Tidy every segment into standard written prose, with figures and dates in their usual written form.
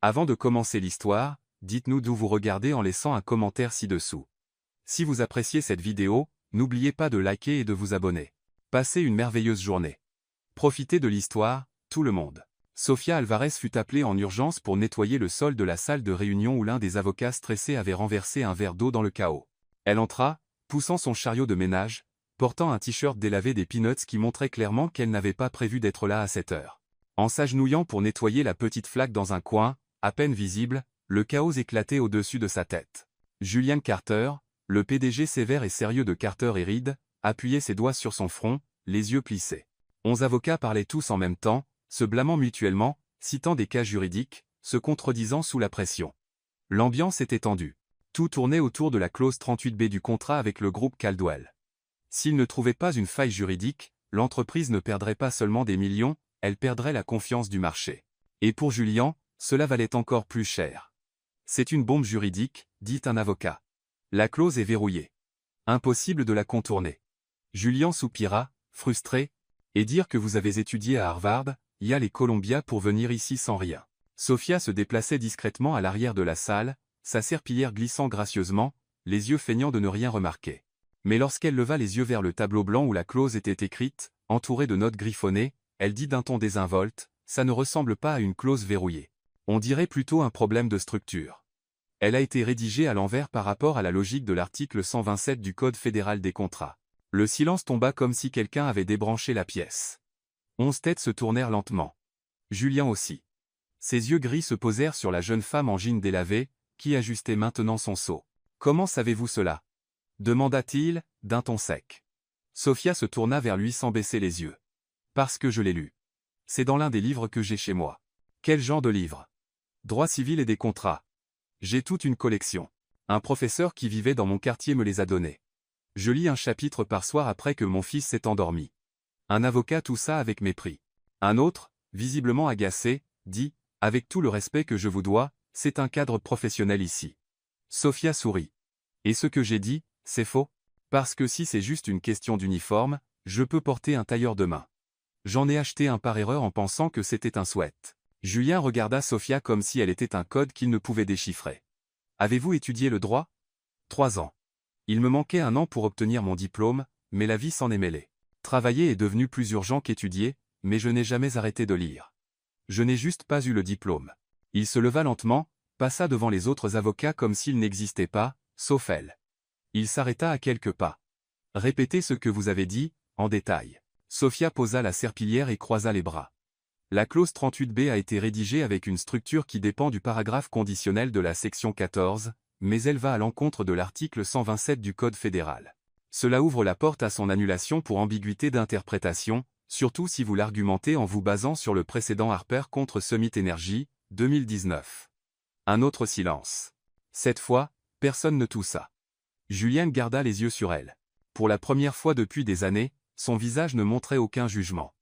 Avant de commencer l'histoire, dites-nous d'où vous regardez en laissant un commentaire ci-dessous. Si vous appréciez cette vidéo, n'oubliez pas de liker et de vous abonner. Passez une merveilleuse journée. Profitez de l'histoire, tout le monde. Sofia Alvarez fut appelée en urgence pour nettoyer le sol de la salle de réunion où l'un des avocats stressés avait renversé un verre d'eau dans le chaos. Elle entra, poussant son chariot de ménage, portant un t-shirt délavé des Peanuts qui montrait clairement qu'elle n'avait pas prévu d'être là à cette heure. En s'agenouillant pour nettoyer la petite flaque dans un coin, à peine visible, le chaos éclatait au-dessus de sa tête. Julian Carter, le PDG sévère et sérieux de Carter & Reed, appuyait ses doigts sur son front, les yeux plissés. 11 avocats parlaient tous en même temps, se blâmant mutuellement, citant des cas juridiques, se contredisant sous la pression. L'ambiance était tendue. Tout tournait autour de la clause 38B du contrat avec le groupe Caldwell. S'il ne trouvait pas une faille juridique, l'entreprise ne perdrait pas seulement des millions, elle perdrait la confiance du marché. Et pour Julian, cela valait encore plus cher. C'est une bombe juridique, dit un avocat. La clause est verrouillée. Impossible de la contourner. Julian soupira, frustré, et dire que vous avez étudié à Harvard, Yale et Columbia pour venir ici sans rien. Sofia se déplaçait discrètement à l'arrière de la salle, sa serpillière glissant gracieusement, les yeux feignant de ne rien remarquer. Mais lorsqu'elle leva les yeux vers le tableau blanc où la clause était écrite, entourée de notes griffonnées, elle dit d'un ton désinvolte, « Ça ne ressemble pas à une clause verrouillée. On dirait plutôt un problème de structure. » Elle a été rédigée à l'envers par rapport à la logique de l'article 127 du Code fédéral des contrats. Le silence tomba comme si quelqu'un avait débranché la pièce. 11 têtes se tournèrent lentement. Julien aussi. Ses yeux gris se posèrent sur la jeune femme en jean délavé, qui ajustait maintenant son seau. « Comment savez-vous cela » demanda-t-il, d'un ton sec. Sofia se tourna vers lui sans baisser les yeux. « Parce que je l'ai lu. C'est dans l'un des livres que j'ai chez moi. » « Quel genre de livre ?»« Droit civil et des contrats. J'ai toute une collection. Un professeur qui vivait dans mon quartier me les a donnés. Je lis un chapitre par soir après que mon fils s'est endormi. » Un avocat toussa avec mépris. Un autre, visiblement agacé, dit, « Avec tout le respect que je vous dois, c'est un cadre professionnel ici. » Sofia sourit. « Et ce que j'ai dit, c'est faux ? Parce que si c'est juste une question d'uniforme, je peux porter un tailleur demain. J'en ai acheté un par erreur en pensant que c'était un sweat. » Julien regarda Sofia comme si elle était un code qu'il ne pouvait déchiffrer. « Avez-vous étudié le droit ?»« 3 ans. Il me manquait 1 an pour obtenir mon diplôme, mais la vie s'en est mêlée. Travailler est devenu plus urgent qu'étudier, mais je n'ai jamais arrêté de lire. Je n'ai juste pas eu le diplôme. » Il se leva lentement, passa devant les autres avocats comme s'ils n'existaient pas, sauf elle. Il s'arrêta à quelques pas. « Répétez ce que vous avez dit, en détail. » Sofia posa la serpillière et croisa les bras. La clause 38B a été rédigée avec une structure qui dépend du paragraphe conditionnel de la section 14, mais elle va à l'encontre de l'article 127 du Code fédéral. Cela ouvre la porte à son annulation pour ambiguïté d'interprétation, surtout si vous l'argumentez en vous basant sur le précédent Harper contre Summit Energy, 2019. Un autre silence. Cette fois, personne ne toussa. Julienne garda les yeux sur elle. Pour la première fois depuis des années, son visage ne montrait aucun jugement.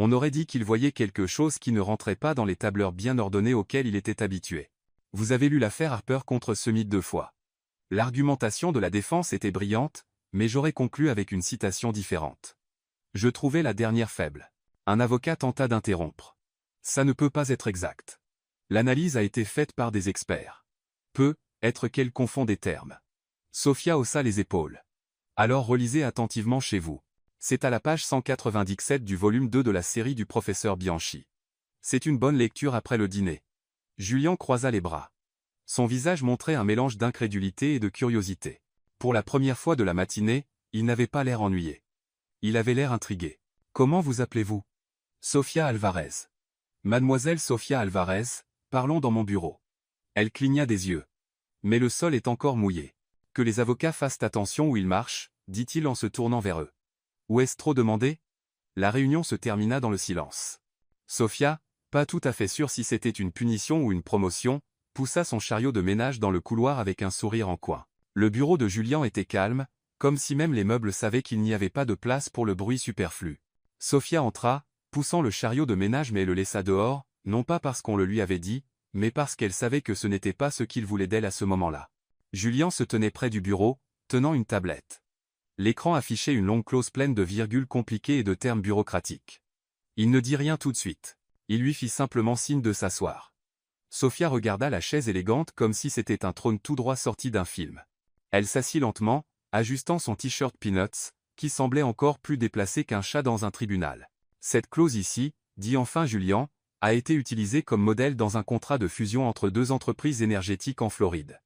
On aurait dit qu'il voyait quelque chose qui ne rentrait pas dans les tableurs bien ordonnés auxquels il était habitué. Vous avez lu l'affaire Harper contre Summit 2 fois. L'argumentation de la défense était brillante, mais j'aurais conclu avec une citation différente. Je trouvais la dernière faible. Un avocat tenta d'interrompre. Ça ne peut pas être exact. L'analyse a été faite par des experts. Peut être qu'elle confond des termes. Sofia haussa les épaules. Alors relisez attentivement chez vous. C'est à la page 197 du volume 2 de la série du professeur Bianchi. C'est une bonne lecture après le dîner. Julien croisa les bras. Son visage montrait un mélange d'incrédulité et de curiosité. Pour la première fois de la matinée, il n'avait pas l'air ennuyé. Il avait l'air intrigué. « Comment vous appelez-vous »« Sofia Alvarez. »« Mademoiselle Sofia Alvarez, parlons dans mon bureau. » Elle cligna des yeux. « Mais le sol est encore mouillé. Que les avocats fassent attention où ils marchent, dit-il en se tournant vers eux. Où est-ce trop demandé ? La réunion se termina dans le silence. Sofia, pas tout à fait sûre si c'était une punition ou une promotion, poussa son chariot de ménage dans le couloir avec un sourire en coin. Le bureau de Julian était calme, comme si même les meubles savaient qu'il n'y avait pas de place pour le bruit superflu. Sofia entra, poussant le chariot de ménage mais le laissa dehors, non pas parce qu'on le lui avait dit, mais parce qu'elle savait que ce n'était pas ce qu'il voulait d'elle à ce moment-là. Julian se tenait près du bureau, tenant une tablette. L'écran affichait une longue clause pleine de virgules compliquées et de termes bureaucratiques. Il ne dit rien tout de suite. Il lui fit simplement signe de s'asseoir. Sophia regarda la chaise élégante comme si c'était un trône tout droit sorti d'un film. Elle s'assit lentement, ajustant son t-shirt Peanuts, qui semblait encore plus déplacé qu'un chat dans un tribunal. Cette clause ici, dit enfin Julian, a été utilisée comme modèle dans un contrat de fusion entre deux entreprises énergétiques en Floride.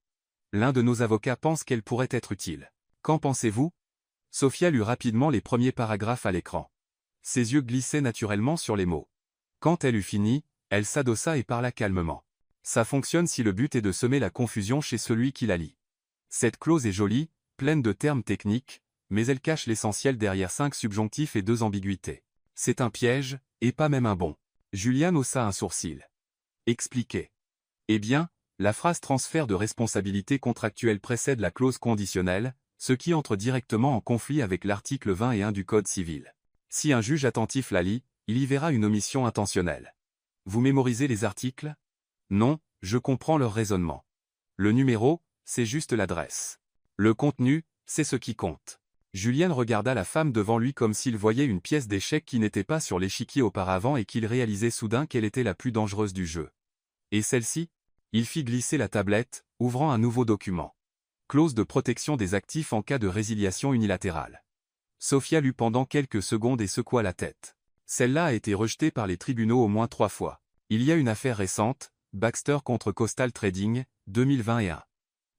L'un de nos avocats pense qu'elle pourrait être utile. Qu'en pensez-vous? Sophia lut rapidement les premiers paragraphes à l'écran. Ses yeux glissaient naturellement sur les mots. Quand elle eut fini, elle s'adossa et parla calmement. Ça fonctionne si le but est de semer la confusion chez celui qui la lit. Cette clause est jolie, pleine de termes techniques, mais elle cache l'essentiel derrière 5 subjonctifs et 2 ambiguïtés. C'est un piège, et pas même un bon. Julian haussa un sourcil. Expliquez. Eh bien, la phrase transfert de responsabilité contractuelle précède la clause conditionnelle, ce qui entre directement en conflit avec l'article 21 du Code civil. Si un juge attentif la lit, il y verra une omission intentionnelle. Vous mémorisez les articles? Non, je comprends leur raisonnement. Le numéro, c'est juste l'adresse. Le contenu, c'est ce qui compte. Julien regarda la femme devant lui comme s'il voyait une pièce d'échec qui n'était pas sur l'échiquier auparavant et qu'il réalisait soudain qu'elle était la plus dangereuse du jeu. Et celle-ci? Il fit glisser la tablette, ouvrant un nouveau document. Clause de protection des actifs en cas de résiliation unilatérale. Sophia lut pendant quelques secondes et secoua la tête. Celle-là a été rejetée par les tribunaux au moins 3 fois. Il y a une affaire récente, Baxter contre Coastal Trading, 2021.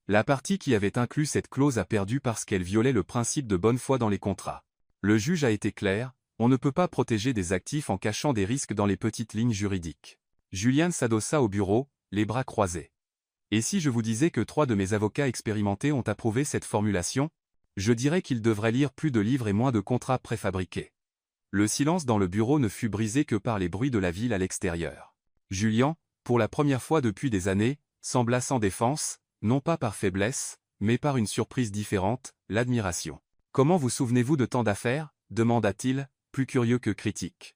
La partie qui avait inclus cette clause a perdu parce qu'elle violait le principe de bonne foi dans les contrats. Le juge a été clair, on ne peut pas protéger des actifs en cachant des risques dans les petites lignes juridiques. Julian s'adossa au bureau, les bras croisés. Et si je vous disais que 3 de mes avocats expérimentés ont approuvé cette formulation? Je dirais qu'ils devraient lire plus de livres et moins de contrats préfabriqués. Le silence dans le bureau ne fut brisé que par les bruits de la ville à l'extérieur. Julian, pour la première fois depuis des années, sembla sans défense, non pas par faiblesse, mais par une surprise différente, l'admiration. « Comment vous souvenez-vous de tant d'affaires » demanda-t-il, plus curieux que critique.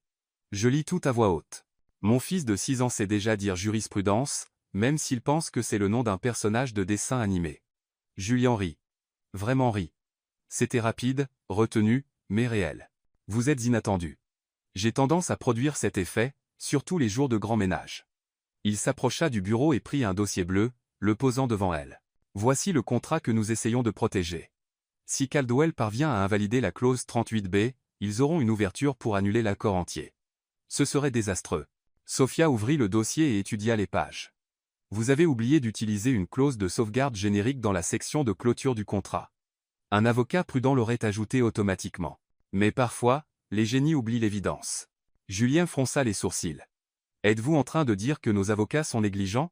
Je lis tout à voix haute. Mon fils de 6 ans sait déjà dire jurisprudence, même s'il pense que c'est le nom d'un personnage de dessin animé. Julian rit. Vraiment rit. C'était rapide, retenu, mais réel. Vous êtes inattendu. J'ai tendance à produire cet effet, surtout les jours de grand ménage. Il s'approcha du bureau et prit un dossier bleu, le posant devant elle. Voici le contrat que nous essayons de protéger. Si Caldwell parvient à invalider la clause 38B, ils auront une ouverture pour annuler l'accord entier. Ce serait désastreux. Sophia ouvrit le dossier et étudia les pages. Vous avez oublié d'utiliser une clause de sauvegarde générique dans la section de clôture du contrat. Un avocat prudent l'aurait ajouté automatiquement. Mais parfois, les génies oublient l'évidence. Julien fronça les sourcils. Êtes-vous en train de dire que nos avocats sont négligents?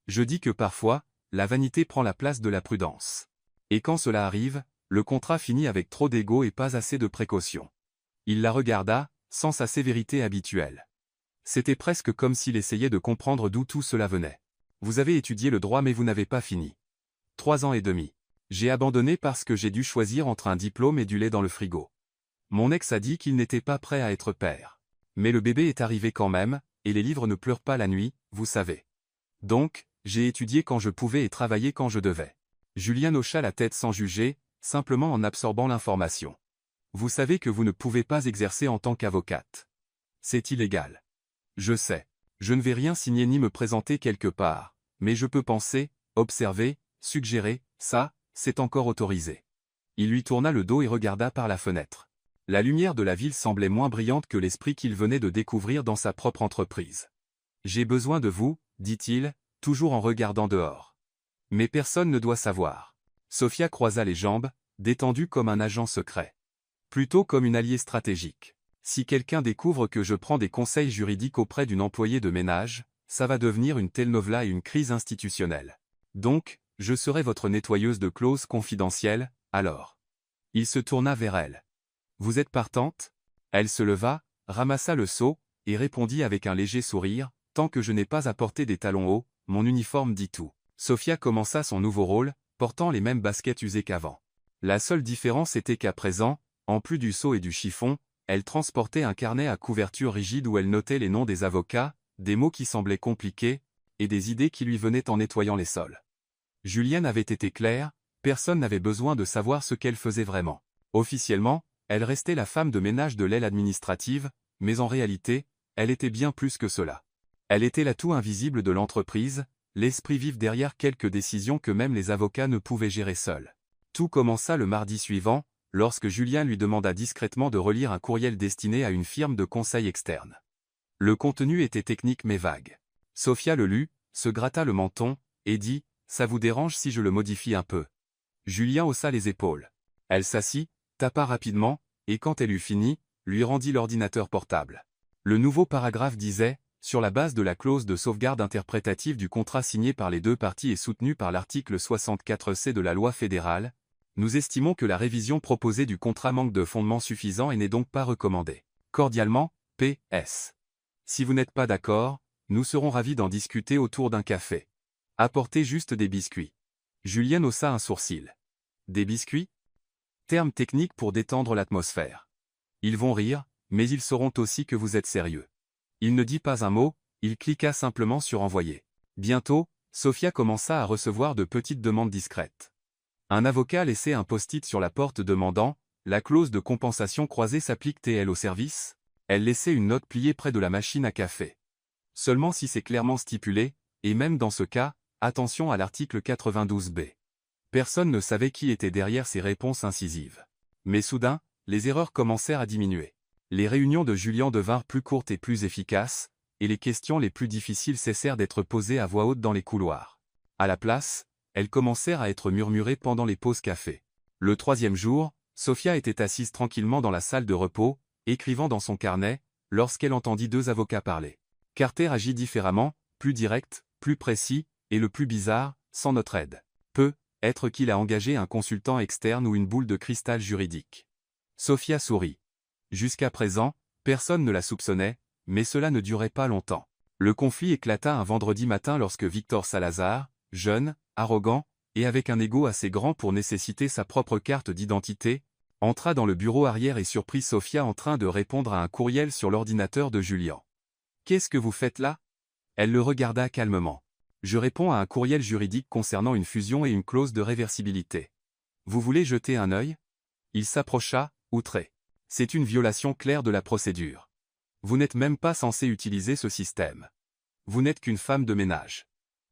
Je dis que parfois, la vanité prend la place de la prudence. Et quand cela arrive, le contrat finit avec trop d'ego et pas assez de précaution. Il la regarda, sans sa sévérité habituelle. C'était presque comme s'il essayait de comprendre d'où tout cela venait. Vous avez étudié le droit mais vous n'avez pas fini. 3 ans et demi. J'ai abandonné parce que j'ai dû choisir entre un diplôme et du lait dans le frigo. Mon ex a dit qu'il n'était pas prêt à être père. Mais le bébé est arrivé quand même, et les livres ne pleurent pas la nuit, vous savez. Donc, j'ai étudié quand je pouvais et travaillé quand je devais. Julien hocha la tête sans juger, simplement en absorbant l'information. Vous savez que vous ne pouvez pas exercer en tant qu'avocate. C'est illégal. Je sais. Je ne vais rien signer ni me présenter quelque part, mais je peux penser, observer, suggérer, ça, c'est encore autorisé. Il lui tourna le dos et regarda par la fenêtre. La lumière de la ville semblait moins brillante que l'esprit qu'il venait de découvrir dans sa propre entreprise. J'ai besoin de vous, dit-il, toujours en regardant dehors. Mais personne ne doit savoir. Sophia croisa les jambes, détendue comme un agent secret. Plutôt comme une alliée stratégique. Si quelqu'un découvre que je prends des conseils juridiques auprès d'une employée de ménage, ça va devenir une telenovela et une crise institutionnelle. Donc, je serai votre nettoyeuse de clauses confidentielles, alors. Il se tourna vers elle. Vous êtes partante? Elle se leva, ramassa le seau, et répondit avec un léger sourire, tant que je n'ai pas apporté des talons hauts, mon uniforme dit tout. Sophia commença son nouveau rôle, portant les mêmes baskets usées qu'avant. La seule différence était qu'à présent, en plus du seau et du chiffon, elle transportait un carnet à couverture rigide où elle notait les noms des avocats, des mots qui semblaient compliqués, et des idées qui lui venaient en nettoyant les sols. Julienne avait été claire, personne n'avait besoin de savoir ce qu'elle faisait vraiment. Officiellement, elle restait la femme de ménage de l'aile administrative, mais en réalité, elle était bien plus que cela. Elle était l'atout invisible de l'entreprise, l'esprit vif derrière quelques décisions que même les avocats ne pouvaient gérer seuls. Tout commença le mardi suivant, lorsque Julien lui demanda discrètement de relire un courriel destiné à une firme de conseil externe. Le contenu était technique mais vague. Sophia le lut, se gratta le menton, et dit « Ça vous dérange si je le modifie un peu ?» Julien haussa les épaules. Elle s'assit, tapa rapidement, et quand elle eut fini, lui rendit l'ordinateur portable. Le nouveau paragraphe disait « Sur la base de la clause de sauvegarde interprétative du contrat signé par les deux parties et soutenu par l'article 64C de la loi fédérale, nous estimons que la révision proposée du contrat manque de fondement suffisant et n'est donc pas recommandée. Cordialement, P.S. Si vous n'êtes pas d'accord, nous serons ravis d'en discuter autour d'un café. Apportez juste des biscuits. » Julien haussa un sourcil. Des biscuits? Terme technique pour détendre l'atmosphère. Ils vont rire, mais ils sauront aussi que vous êtes sérieux. Il ne dit pas un mot, il cliqua simplement sur envoyer. Bientôt, Sophia commença à recevoir de petites demandes discrètes. Un avocat laissait un post-it sur la porte demandant « La clause de compensation croisée s'applique-t-elle au service ?» Elle laissait une note pliée près de la machine à café. Seulement si c'est clairement stipulé, et même dans ce cas, attention à l'article 92B. Personne ne savait qui était derrière ces réponses incisives. Mais soudain, les erreurs commencèrent à diminuer. Les réunions de Julien devinrent plus courtes et plus efficaces, et les questions les plus difficiles cessèrent d'être posées à voix haute dans les couloirs. À la place, elles commencèrent à être murmurées pendant les pauses café. Le troisième jour, Sophia était assise tranquillement dans la salle de repos, écrivant dans son carnet, lorsqu'elle entendit deux avocats parler. Carter agit différemment, plus direct, plus précis, et le plus bizarre, sans notre aide. Peut-être qu'il a engagé un consultant externe ou une boule de cristal juridique. Sophia sourit. Jusqu'à présent, personne ne la soupçonnait, mais cela ne durait pas longtemps. Le conflit éclata un vendredi matin lorsque Victor Salazar, jeune, arrogant, et avec un ego assez grand pour nécessiter sa propre carte d'identité, entra dans le bureau arrière et surprit Sophia en train de répondre à un courriel sur l'ordinateur de Julien. « Qu'est-ce que vous faites là ?» Elle le regarda calmement. « Je réponds à un courriel juridique concernant une fusion et une clause de réversibilité. Vous voulez jeter un œil ?» Il s'approcha, outré. « C'est une violation claire de la procédure. Vous n'êtes même pas censé utiliser ce système. Vous n'êtes qu'une femme de ménage. »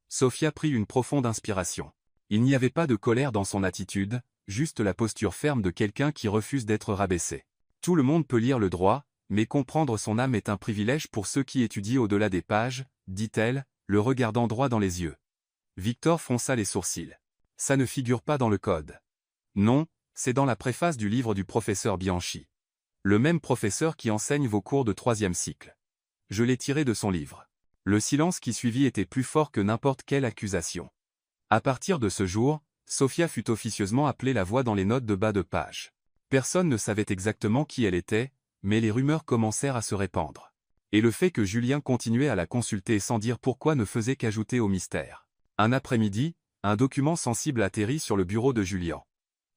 Sophia prit une profonde inspiration. Il n'y avait pas de colère dans son attitude, juste la posture ferme de quelqu'un qui refuse d'être rabaissé. Tout le monde peut lire le droit, mais comprendre son âme est un privilège pour ceux qui étudient au-delà des pages, dit-elle, le regardant droit dans les yeux. Victor fronça les sourcils. Ça ne figure pas dans le code. Non, c'est dans la préface du livre du professeur Bianchi. Le même professeur qui enseigne vos cours de 3e cycle. Je l'ai tiré de son livre. Le silence qui suivit était plus fort que n'importe quelle accusation. À partir de ce jour, Sophia fut officieusement appelée la voix dans les notes de bas de page. Personne ne savait exactement qui elle était, mais les rumeurs commencèrent à se répandre. Et le fait que Julien continuait à la consulter sans dire pourquoi ne faisait qu'ajouter au mystère. Un après-midi, un document sensible atterrit sur le bureau de Julien.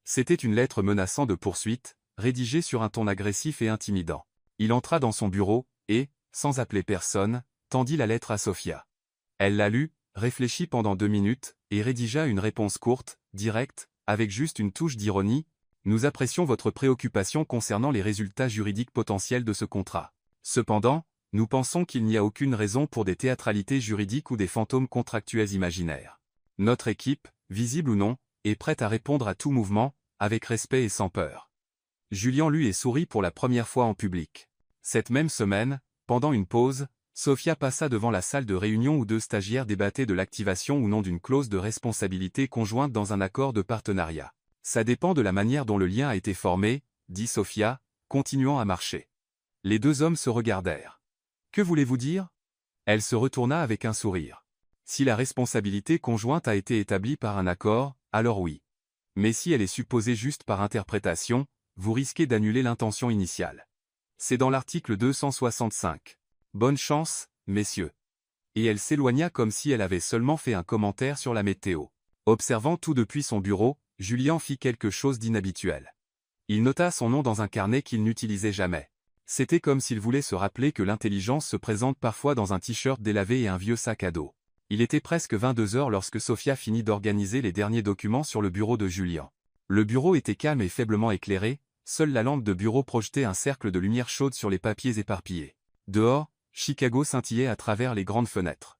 C'était une lettre menaçant de poursuite, rédigée sur un ton agressif et intimidant. Il entra dans son bureau, et, sans appeler personne, tendit la lettre à Sophia. Elle la lut, réfléchit pendant 2 minutes, et rédigea une réponse courte, directe, avec juste une touche d'ironie. « Nous apprécions votre préoccupation concernant les résultats juridiques potentiels de ce contrat. Cependant, nous pensons qu'il n'y a aucune raison pour des théâtralités juridiques ou des fantômes contractuels imaginaires. Notre équipe, visible ou non, est prête à répondre à tout mouvement, avec respect et sans peur. » Julien lut et sourit pour la première fois en public. Cette même semaine, pendant une pause, Sophia passa devant la salle de réunion où 2 stagiaires débattaient de l'activation ou non d'une clause de responsabilité conjointe dans un accord de partenariat. « Ça dépend de la manière dont le lien a été formé, » dit Sophia, continuant à marcher. Les 2 hommes se regardèrent. « Que voulez-vous dire ?» Elle se retourna avec un sourire. « Si la responsabilité conjointe a été établie par un accord, alors oui. Mais si elle est supposée juste par interprétation, vous risquez d'annuler l'intention initiale. C'est dans l'article 265. Bonne chance, messieurs. » Et elle s'éloigna comme si elle avait seulement fait un commentaire sur la météo. Observant tout depuis son bureau, Julien fit quelque chose d'inhabituel. Il nota son nom dans un carnet qu'il n'utilisait jamais. C'était comme s'il voulait se rappeler que l'intelligence se présente parfois dans un t-shirt délavé et un vieux sac à dos. Il était presque 22 heures lorsque Sophia finit d'organiser les derniers documents sur le bureau de Julien. Le bureau était calme et faiblement éclairé, seule la lampe de bureau projetait un cercle de lumière chaude sur les papiers éparpillés. Dehors, Chicago scintillait à travers les grandes fenêtres.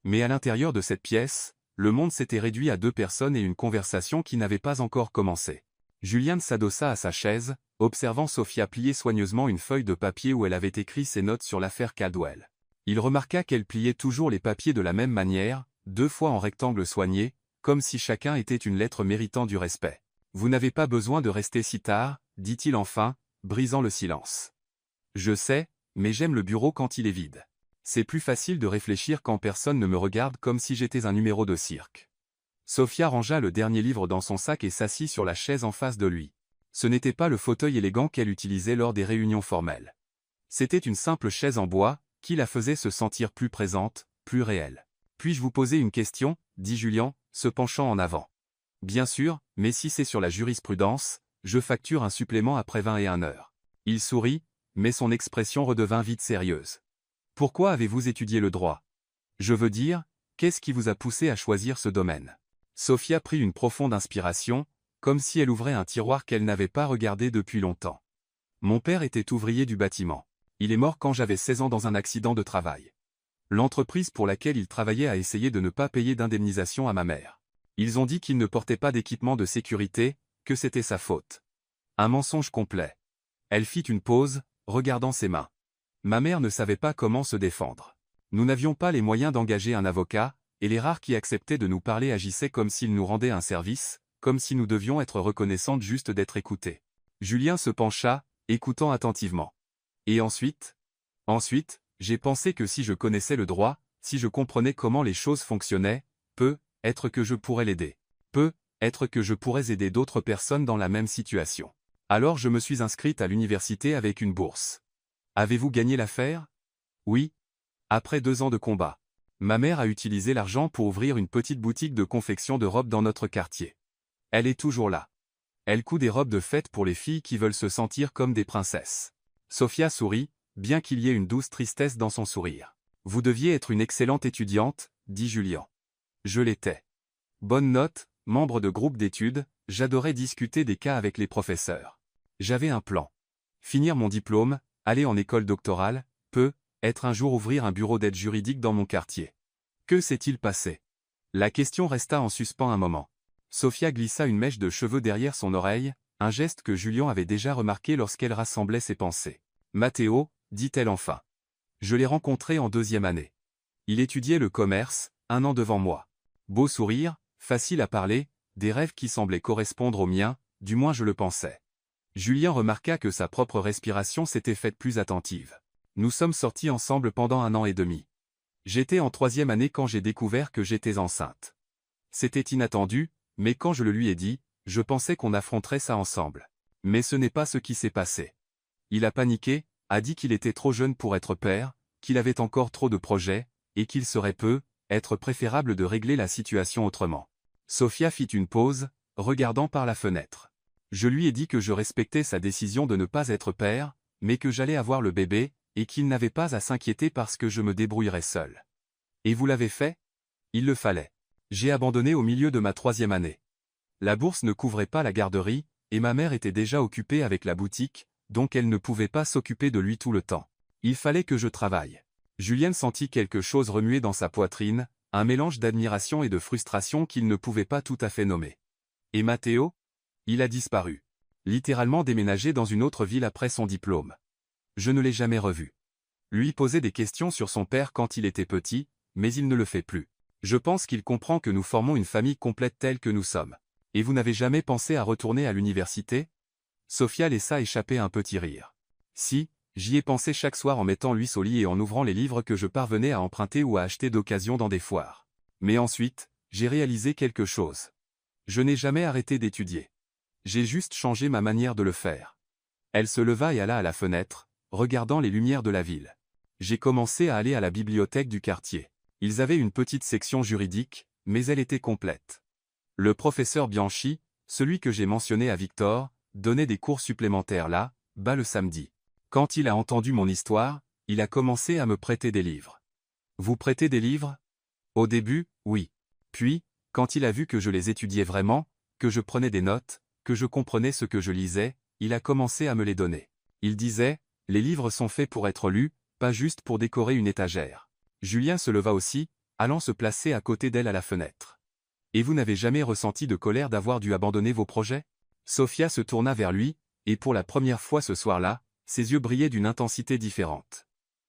Mais à l'intérieur de cette pièce, le monde s'était réduit à 2 personnes et une conversation qui n'avait pas encore commencé. Julien s'adossa à sa chaise, observant Sophia plier soigneusement une feuille de papier où elle avait écrit ses notes sur l'affaire Caldwell. Il remarqua qu'elle pliait toujours les papiers de la même manière, 2 fois en rectangle soigné, comme si chacun était une lettre méritant du respect. « Vous n'avez pas besoin de rester si tard, dit-il enfin, brisant le silence. Je sais, mais j'aime le bureau quand il est vide. C'est plus facile de réfléchir quand personne ne me regarde comme si j'étais un numéro de cirque. » Sophia rangea le dernier livre dans son sac et s'assit sur la chaise en face de lui. Ce n'était pas le fauteuil élégant qu'elle utilisait lors des réunions formelles. C'était une simple chaise en bois, qui la faisait se sentir plus présente, plus réelle. « Puis-je vous poser une question ?» dit Julien, se penchant en avant. « Bien sûr, mais si c'est sur la jurisprudence, je facture un supplément après 21 heures. » Il sourit, mais son expression redevint vite sérieuse. « Pourquoi avez-vous étudié le droit? Je veux dire, qu'est-ce qui vous a poussé à choisir ce domaine ?» Sophia prit une profonde inspiration, comme si elle ouvrait un tiroir qu'elle n'avait pas regardé depuis longtemps. « Mon père était ouvrier du bâtiment. Il est mort quand j'avais 16 ans dans un accident de travail. L'entreprise pour laquelle il travaillait a essayé de ne pas payer d'indemnisation à ma mère. Ils ont dit qu'il ne portait pas d'équipement de sécurité, que c'était sa faute. Un mensonge complet. » Elle fit une pause, regardant ses mains. « Ma mère ne savait pas comment se défendre. Nous n'avions pas les moyens d'engager un avocat, et les rares qui acceptaient de nous parler agissaient comme s'ils nous rendaient un service, comme si nous devions être reconnaissantes juste d'être écoutées. » Julien se pencha, écoutant attentivement. « Et ensuite ? » Ensuite, j'ai pensé que si je connaissais le droit, si je comprenais comment les choses fonctionnaient, peut-être que je pourrais l'aider. Peut-être que je pourrais aider d'autres personnes dans la même situation. Alors je me suis inscrite à l'université avec une bourse. Avez-vous gagné l'affaire? Oui. Après 2 ans de combat. Ma mère a utilisé l'argent pour ouvrir une petite boutique de confection de robes dans notre quartier. Elle est toujours là. Elle coud des robes de fête pour les filles qui veulent se sentir comme des princesses. Sophia sourit, bien qu'il y ait une douce tristesse dans son sourire. Vous deviez être une excellente étudiante, dit Julien. Je l'étais. Bonne note, membre de groupe d'études, j'adorais discuter des cas avec les professeurs. J'avais un plan. Finir mon diplôme, aller en école doctorale, être un jour ouvrir un bureau d'aide juridique dans mon quartier. Que s'est-il passé? La question resta en suspens un moment. Sophia glissa une mèche de cheveux derrière son oreille, un geste que Julien avait déjà remarqué lorsqu'elle rassemblait ses pensées. Matteo, dit-elle enfin. Je l'ai rencontré en 2e année. Il étudiait le commerce, 1 an devant moi. Beau sourire, facile à parler, des rêves qui semblaient correspondre aux miens, du moins je le pensais. Julien remarqua que sa propre respiration s'était faite plus attentive. Nous sommes sortis ensemble pendant 1 an et demi. J'étais en 3e année quand j'ai découvert que j'étais enceinte. C'était inattendu, mais quand je le lui ai dit, je pensais qu'on affronterait ça ensemble. Mais ce n'est pas ce qui s'est passé. Il a paniqué, a dit qu'il était trop jeune pour être père, qu'il avait encore trop de projets, et qu'il serait être préférable de régler la situation autrement. Sophia fit une pause, regardant par la fenêtre. Je lui ai dit que je respectais sa décision de ne pas être père, mais que j'allais avoir le bébé, et qu'il n'avait pas à s'inquiéter parce que je me débrouillerais seul. Et vous l'avez fait? Il le fallait. J'ai abandonné au milieu de ma 3e année. La bourse ne couvrait pas la garderie, et ma mère était déjà occupée avec la boutique, donc elle ne pouvait pas s'occuper de lui tout le temps. Il fallait que je travaille. Julien sentit quelque chose remuer dans sa poitrine, un mélange d'admiration et de frustration qu'il ne pouvait pas tout à fait nommer. Et Matteo? Il a disparu. Littéralement déménagé dans une autre ville après son diplôme. Je ne l'ai jamais revu. Lui posait des questions sur son père quand il était petit, mais il ne le fait plus. Je pense qu'il comprend que nous formons une famille complète telle que nous sommes. Et vous n'avez jamais pensé à retourner à l'université? Sophia laissa échapper un petit rire. Si, j'y ai pensé chaque soir en mettant l'huile au lit et en ouvrant les livres que je parvenais à emprunter ou à acheter d'occasion dans des foires. Mais ensuite, j'ai réalisé quelque chose. Je n'ai jamais arrêté d'étudier. J'ai juste changé ma manière de le faire. Elle se leva et alla à la fenêtre, regardant les lumières de la ville. J'ai commencé à aller à la bibliothèque du quartier. Ils avaient une petite section juridique, mais elle était complète. Le professeur Bianchi, celui que j'ai mentionné à Victor, donnait des cours supplémentaires là-bas le samedi. Quand il a entendu mon histoire, il a commencé à me prêter des livres. Vous prêtez des livres? Au début, oui. Puis, quand il a vu que je les étudiais vraiment, que je prenais des notes, que je comprenais ce que je lisais, il a commencé à me les donner. Il disait, les livres sont faits pour être lus, pas juste pour décorer une étagère. Julien se leva aussi, allant se placer à côté d'elle à la fenêtre. Et vous n'avez jamais ressenti de colère d'avoir dû abandonner vos projets? Sophia se tourna vers lui, et pour la première fois ce soir-là, ses yeux brillaient d'une intensité différente.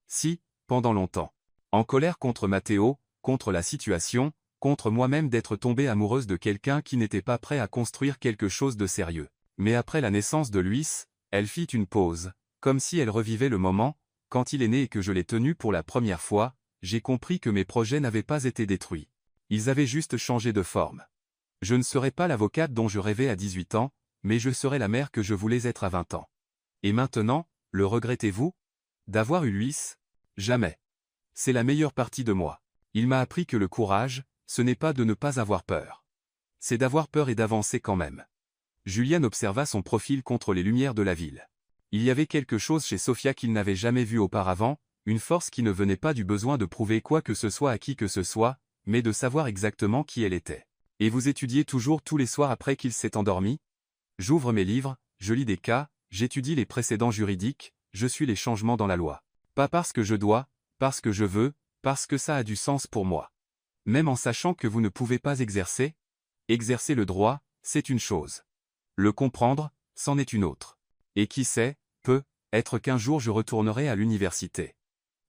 Si, pendant longtemps. En colère contre Matteo, contre la situation, contre moi-même d'être tombée amoureuse de quelqu'un qui n'était pas prêt à construire quelque chose de sérieux. Mais après la naissance de Luis, elle fit une pause, comme si elle revivait le moment, quand il est né et que je l'ai tenu pour la première fois, j'ai compris que mes projets n'avaient pas été détruits. Ils avaient juste changé de forme. Je ne serai pas l'avocate dont je rêvais à 18 ans, mais je serai la mère que je voulais être à 20 ans. Et maintenant, le regrettez-vous? D'avoir eu Luis? Jamais. C'est la meilleure partie de moi. Il m'a appris que le courage, ce n'est pas de ne pas avoir peur. C'est d'avoir peur et d'avancer quand même. Julien observa son profil contre les lumières de la ville. Il y avait quelque chose chez Sophia qu'il n'avait jamais vu auparavant, une force qui ne venait pas du besoin de prouver quoi que ce soit à qui que ce soit, mais de savoir exactement qui elle était. Et vous étudiez toujours tous les soirs après qu'il s'est endormi? J'ouvre mes livres, je lis des cas, j'étudie les précédents juridiques, je suis les changements dans la loi. Pas parce que je dois, parce que je veux, parce que ça a du sens pour moi. Même en sachant que vous ne pouvez pas exercer? Exercer le droit, c'est une chose. Le comprendre, c'en est une autre. Et qui sait, peut-être qu'un jour je retournerai à l'université.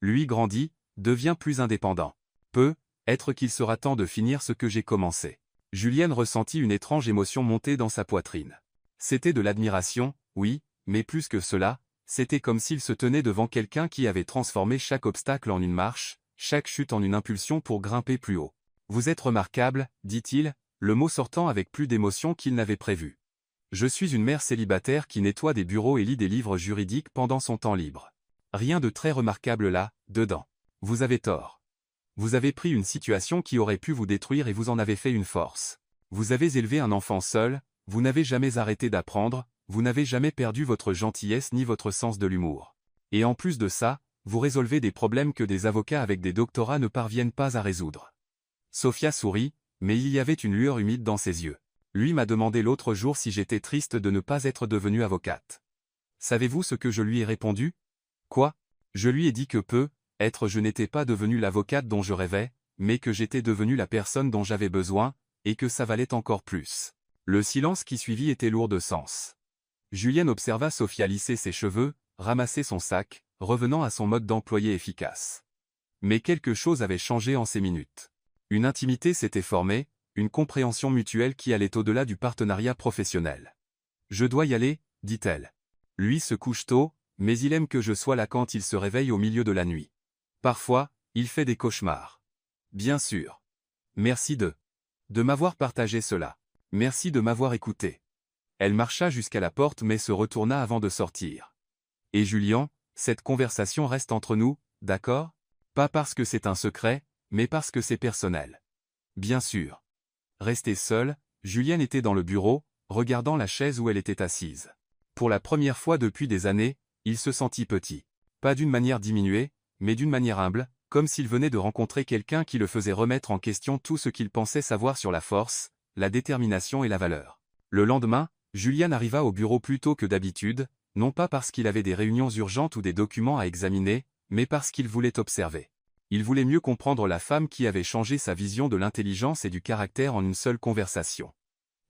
Lui grandit, devient plus indépendant. Peut-être qu'il sera temps de finir ce que j'ai commencé. Julienne ressentit une étrange émotion monter dans sa poitrine. C'était de l'admiration, oui, mais plus que cela, c'était comme s'il se tenait devant quelqu'un qui avait transformé chaque obstacle en une marche, chaque chute en une impulsion pour grimper plus haut. Vous êtes remarquable, dit-il, le mot sortant avec plus d'émotion qu'il n'avait prévu. Je suis une mère célibataire qui nettoie des bureaux et lit des livres juridiques pendant son temps libre. Rien de très remarquable là, dedans. Vous avez tort. Vous avez pris une situation qui aurait pu vous détruire et vous en avez fait une force. Vous avez élevé un enfant seul, vous n'avez jamais arrêté d'apprendre, vous n'avez jamais perdu votre gentillesse ni votre sens de l'humour. Et en plus de ça, vous résolvez des problèmes que des avocats avec des doctorats ne parviennent pas à résoudre. Sophia sourit, mais il y avait une lueur humide dans ses yeux. Lui m'a demandé l'autre jour si j'étais triste de ne pas être devenue avocate. Savez-vous ce que je lui ai répondu? Quoi? Je lui ai dit que peut-être je n'étais pas devenue l'avocate dont je rêvais, mais que j'étais devenue la personne dont j'avais besoin, et que ça valait encore plus. Le silence qui suivit était lourd de sens. Julienne observa Sophia lisser ses cheveux, ramasser son sac, revenant à son mode d'employé efficace. Mais quelque chose avait changé en ces minutes. Une intimité s'était formée, une compréhension mutuelle qui allait au-delà du partenariat professionnel. Je dois y aller, dit-elle. Lui se couche tôt, mais il aime que je sois là quand il se réveille au milieu de la nuit. Parfois, il fait des cauchemars. Bien sûr. Merci de m'avoir partagé cela. Merci de m'avoir écouté. Elle marcha jusqu'à la porte mais se retourna avant de sortir. Et Julien, cette conversation reste entre nous, d'accord? Pas parce que c'est un secret, mais parce que c'est personnel. Bien sûr. Restée seule, Julienne était dans le bureau, regardant la chaise où elle était assise. Pour la première fois depuis des années, il se sentit petit. Pas d'une manière diminuée, mais d'une manière humble, comme s'il venait de rencontrer quelqu'un qui le faisait remettre en question tout ce qu'il pensait savoir sur la force, la détermination et la valeur. Le lendemain, Julien arriva au bureau plus tôt que d'habitude, non pas parce qu'il avait des réunions urgentes ou des documents à examiner, mais parce qu'il voulait observer. Il voulait mieux comprendre la femme qui avait changé sa vision de l'intelligence et du caractère en une seule conversation.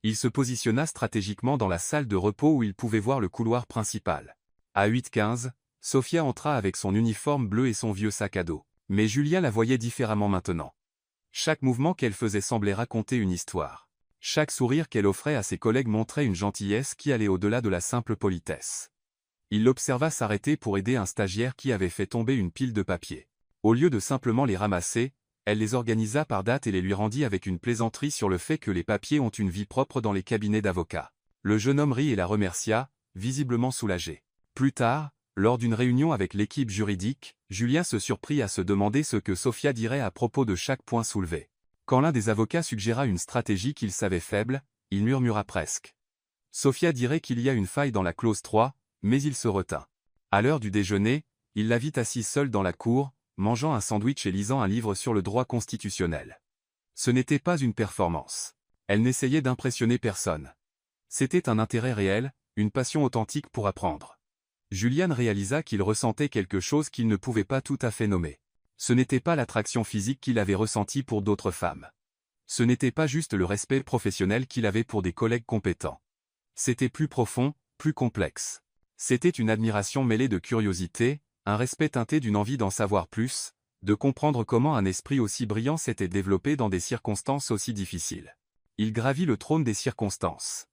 Il se positionna stratégiquement dans la salle de repos où il pouvait voir le couloir principal. À 8h15, Sophia entra avec son uniforme bleu et son vieux sac à dos. Mais Julien la voyait différemment maintenant. Chaque mouvement qu'elle faisait semblait raconter une histoire. Chaque sourire qu'elle offrait à ses collègues montrait une gentillesse qui allait au-delà de la simple politesse. Il l'observa s'arrêter pour aider un stagiaire qui avait fait tomber une pile de papiers. Au lieu de simplement les ramasser, elle les organisa par date et les lui rendit avec une plaisanterie sur le fait que les papiers ont une vie propre dans les cabinets d'avocats. Le jeune homme rit et la remercia, visiblement soulagé. Plus tard, lors d'une réunion avec l'équipe juridique, Julien se surprit à se demander ce que Sophia dirait à propos de chaque point soulevé. Quand l'un des avocats suggéra une stratégie qu'il savait faible, il murmura presque. Sophia dirait qu'il y a une faille dans la clause 3, mais il se retint. À l'heure du déjeuner, il la vit assise seule dans la cour, mangeant un sandwich et lisant un livre sur le droit constitutionnel. Ce n'était pas une performance. Elle n'essayait d'impressionner personne. C'était un intérêt réel, une passion authentique pour apprendre. Julian réalisa qu'il ressentait quelque chose qu'il ne pouvait pas tout à fait nommer. Ce n'était pas l'attraction physique qu'il avait ressentie pour d'autres femmes. Ce n'était pas juste le respect professionnel qu'il avait pour des collègues compétents. C'était plus profond, plus complexe. C'était une admiration mêlée de curiosité, un respect teinté d'une envie d'en savoir plus, de comprendre comment un esprit aussi brillant s'était développé dans des circonstances aussi difficiles. Il gravit le trône des circonstances.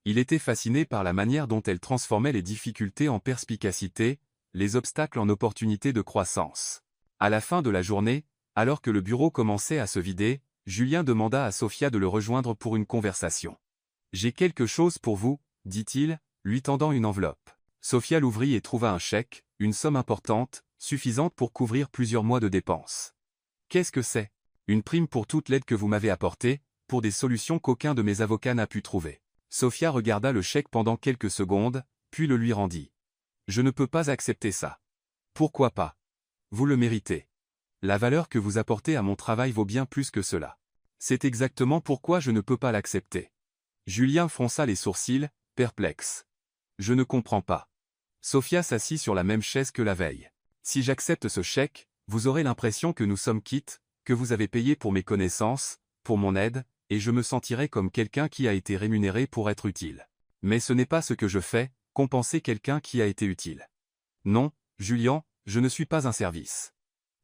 Il était fasciné par la manière dont elles transformaient les difficultés en perspicacité, les obstacles en opportunités de croissance. À la fin de la journée, alors que le bureau commençait à se vider, Julien demanda à Sophia de le rejoindre pour une conversation. « J'ai quelque chose pour vous, dit-il, lui tendant une enveloppe. Sophia l'ouvrit et trouva un chèque, une somme importante, suffisante pour couvrir plusieurs mois de dépenses. « Qu'est-ce que c'est ? Une prime pour toute l'aide que vous m'avez apportée, pour des solutions qu'aucun de mes avocats n'a pu trouver. » Sophia regarda le chèque pendant quelques secondes, puis le lui rendit. « Je ne peux pas accepter ça. »« Pourquoi pas ? Vous le méritez. La valeur que vous apportez à mon travail vaut bien plus que cela. C'est exactement pourquoi je ne peux pas l'accepter. » Julien fronça les sourcils, perplexe. « Je ne comprends pas. » Sophia s'assit sur la même chaise que la veille. « Si j'accepte ce chèque, vous aurez l'impression que nous sommes quittes, que vous avez payé pour mes connaissances, pour mon aide, et je me sentirai comme quelqu'un qui a été rémunéré pour être utile. Mais ce n'est pas ce que je fais, compenser quelqu'un qui a été utile. Non, Julien, je ne suis pas un service.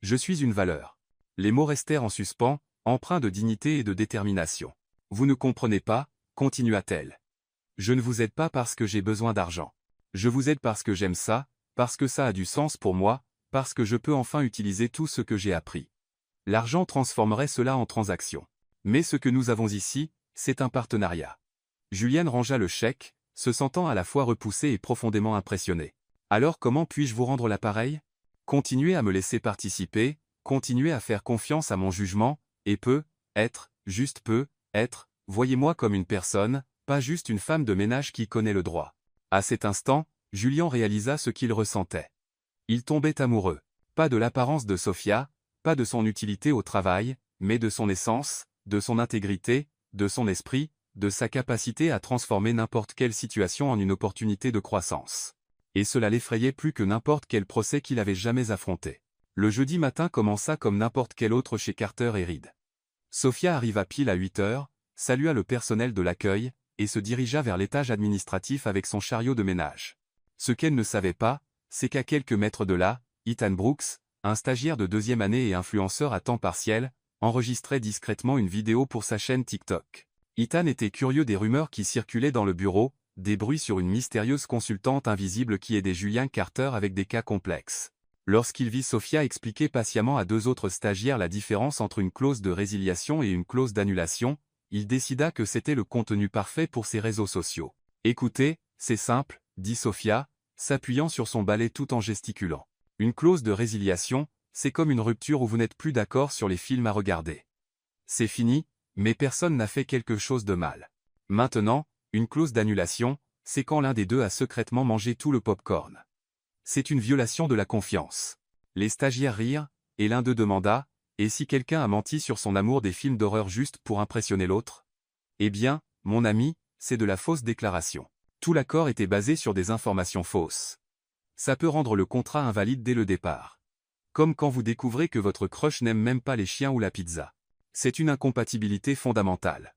Je suis une valeur. » Les mots restèrent en suspens, empreints de dignité et de détermination. « Vous ne comprenez pas, continua-t-elle. Je ne vous aide pas parce que j'ai besoin d'argent. Je vous aide parce que j'aime ça, parce que ça a du sens pour moi, parce que je peux enfin utiliser tout ce que j'ai appris. L'argent transformerait cela en transaction. Mais ce que nous avons ici, c'est un partenariat. » Julienne rangea le chèque, se sentant à la fois repoussée et profondément impressionnée. « Alors comment puis-je vous rendre l'appareil ? Continuez à me laisser participer, continuez à faire confiance à mon jugement, et juste peut, être, voyez-moi comme une personne, pas juste une femme de ménage qui connaît le droit. » À cet instant, Julien réalisa ce qu'il ressentait. Il tombait amoureux. Pas de l'apparence de Sophia, pas de son utilité au travail, mais de son essence, de son intégrité, de son esprit, de sa capacité à transformer n'importe quelle situation en une opportunité de croissance. Et cela l'effrayait plus que n'importe quel procès qu'il avait jamais affronté. Le jeudi matin commença comme n'importe quel autre chez Carter et Reed. Sophia arriva pile à 8 heures, salua le personnel de l'accueil, et se dirigea vers l'étage administratif avec son chariot de ménage. Ce qu'elle ne savait pas, c'est qu'à quelques mètres de là, Ethan Brooks, un stagiaire de 2e année et influenceur à temps partiel, enregistrait discrètement une vidéo pour sa chaîne TikTok. Ethan était curieux des rumeurs qui circulaient dans le bureau, des bruits sur une mystérieuse consultante invisible qui aidait Julien Carter avec des cas complexes. Lorsqu'il vit Sophia expliquer patiemment à 2 autres stagiaires la différence entre une clause de résiliation et une clause d'annulation, il décida que c'était le contenu parfait pour ses réseaux sociaux. « Écoutez, c'est simple, » dit Sophia, s'appuyant sur son balai tout en gesticulant. « Une clause de résiliation, c'est comme une rupture où vous n'êtes plus d'accord sur les films à regarder. C'est fini, mais personne n'a fait quelque chose de mal. Maintenant, une clause d'annulation, c'est quand l'un des deux a secrètement mangé tout le pop-corn. C'est une violation de la confiance. » Les stagiaires rirent, et l'un d'eux demanda, « Et si quelqu'un a menti sur son amour des films d'horreur juste pour impressionner l'autre ? » « Eh bien, mon ami, c'est de la fausse déclaration. Tout l'accord était basé sur des informations fausses. Ça peut rendre le contrat invalide dès le départ. Comme quand vous découvrez que votre crush n'aime même pas les chiens ou la pizza. C'est une incompatibilité fondamentale.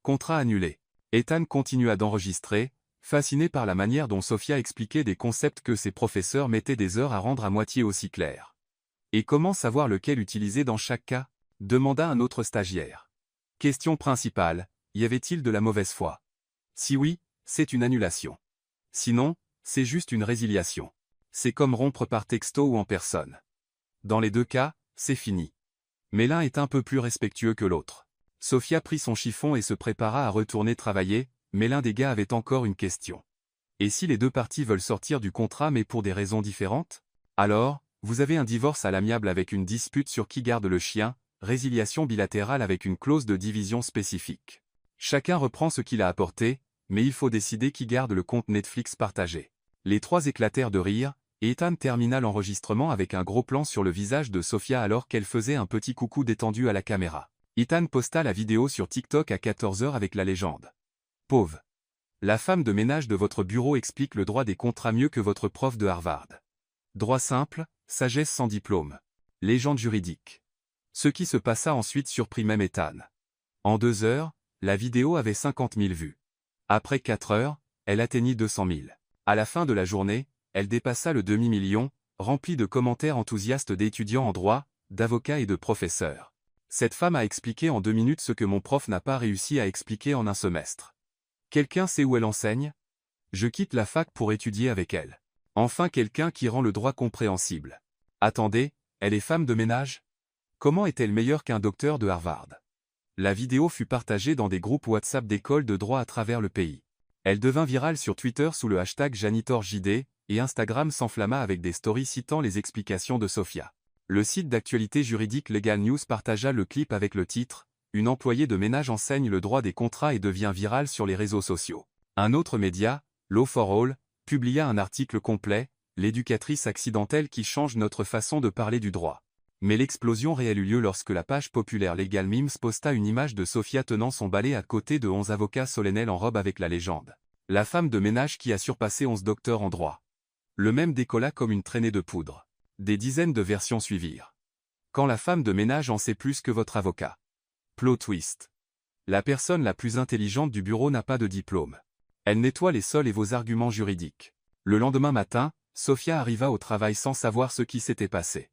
Contrat annulé. » Ethan continua d'enregistrer, fasciné par la manière dont Sophia expliquait des concepts que ses professeurs mettaient des heures à rendre à moitié aussi clairs. « Et comment savoir lequel utiliser dans chaque cas ? » demanda un autre stagiaire. Question principale, y avait-il de la mauvaise foi ? Si oui, c'est une annulation. Sinon, c'est juste une résiliation. C'est comme rompre par texto ou en personne. Dans les 2 cas, c'est fini. Mais l'un est un peu plus respectueux que l'autre. Sophia prit son chiffon et se prépara à retourner travailler, mais l'un des gars avait encore une question. Et si les 2 parties veulent sortir du contrat mais pour des raisons différentes ? Alors, vous avez un divorce à l'amiable avec une dispute sur qui garde le chien, résiliation bilatérale avec une clause de division spécifique. Chacun reprend ce qu'il a apporté, mais il faut décider qui garde le compte Netflix partagé. Les 3 éclatèrent de rire, et Ethan termina l'enregistrement avec un gros plan sur le visage de Sophia alors qu'elle faisait un petit coucou détendu à la caméra. Ethan posta la vidéo sur TikTok à 14 h avec la légende. « Pauvre. La femme de ménage de votre bureau explique le droit des contrats mieux que votre prof de Harvard. Droit simple, sagesse sans diplôme. Légende juridique. Ce qui se passa ensuite surprit même Ethan. En 2 heures, la vidéo avait 50 000 vues. Après 4 heures, elle atteignit 200 000. À la fin de la journée, elle dépassa le demi-million, rempli de commentaires enthousiastes d'étudiants en droit, d'avocats et de professeurs. Cette femme a expliqué en 2 minutes ce que mon prof n'a pas réussi à expliquer en un semestre. Quelqu'un sait où elle enseigne? Je quitte la fac pour étudier avec elle. Enfin quelqu'un qui rend le droit compréhensible. Attendez, elle est femme de ménage? Comment est-elle meilleure qu'un docteur de Harvard? La vidéo fut partagée dans des groupes WhatsApp d'écoles de droit à travers le pays. Elle devint virale sur Twitter sous le hashtag JanitorJD, et Instagram s'enflamma avec des stories citant les explications de Sophia. Le site d'actualité juridique Legal News partagea le clip avec le titre « Une employée de ménage enseigne le droit des contrats et devient virale sur les réseaux sociaux ». Un autre média, Law for All, publia un article complet, « L'éducatrice accidentelle qui change notre façon de parler du droit ». Mais l'explosion réelle eut lieu lorsque la page populaire Legal Memes posta une image de Sophia tenant son balai à côté de 11 avocats solennels en robe avec la légende « La femme de ménage qui a surpassé 11 docteurs en droit ». Le mème décolla comme une traînée de poudre. Des dizaines de versions suivirent. Quand la femme de ménage en sait plus que votre avocat. Plot twist. La personne la plus intelligente du bureau n'a pas de diplôme. Elle nettoie les sols et vos arguments juridiques. Le lendemain matin, Sophia arriva au travail sans savoir ce qui s'était passé.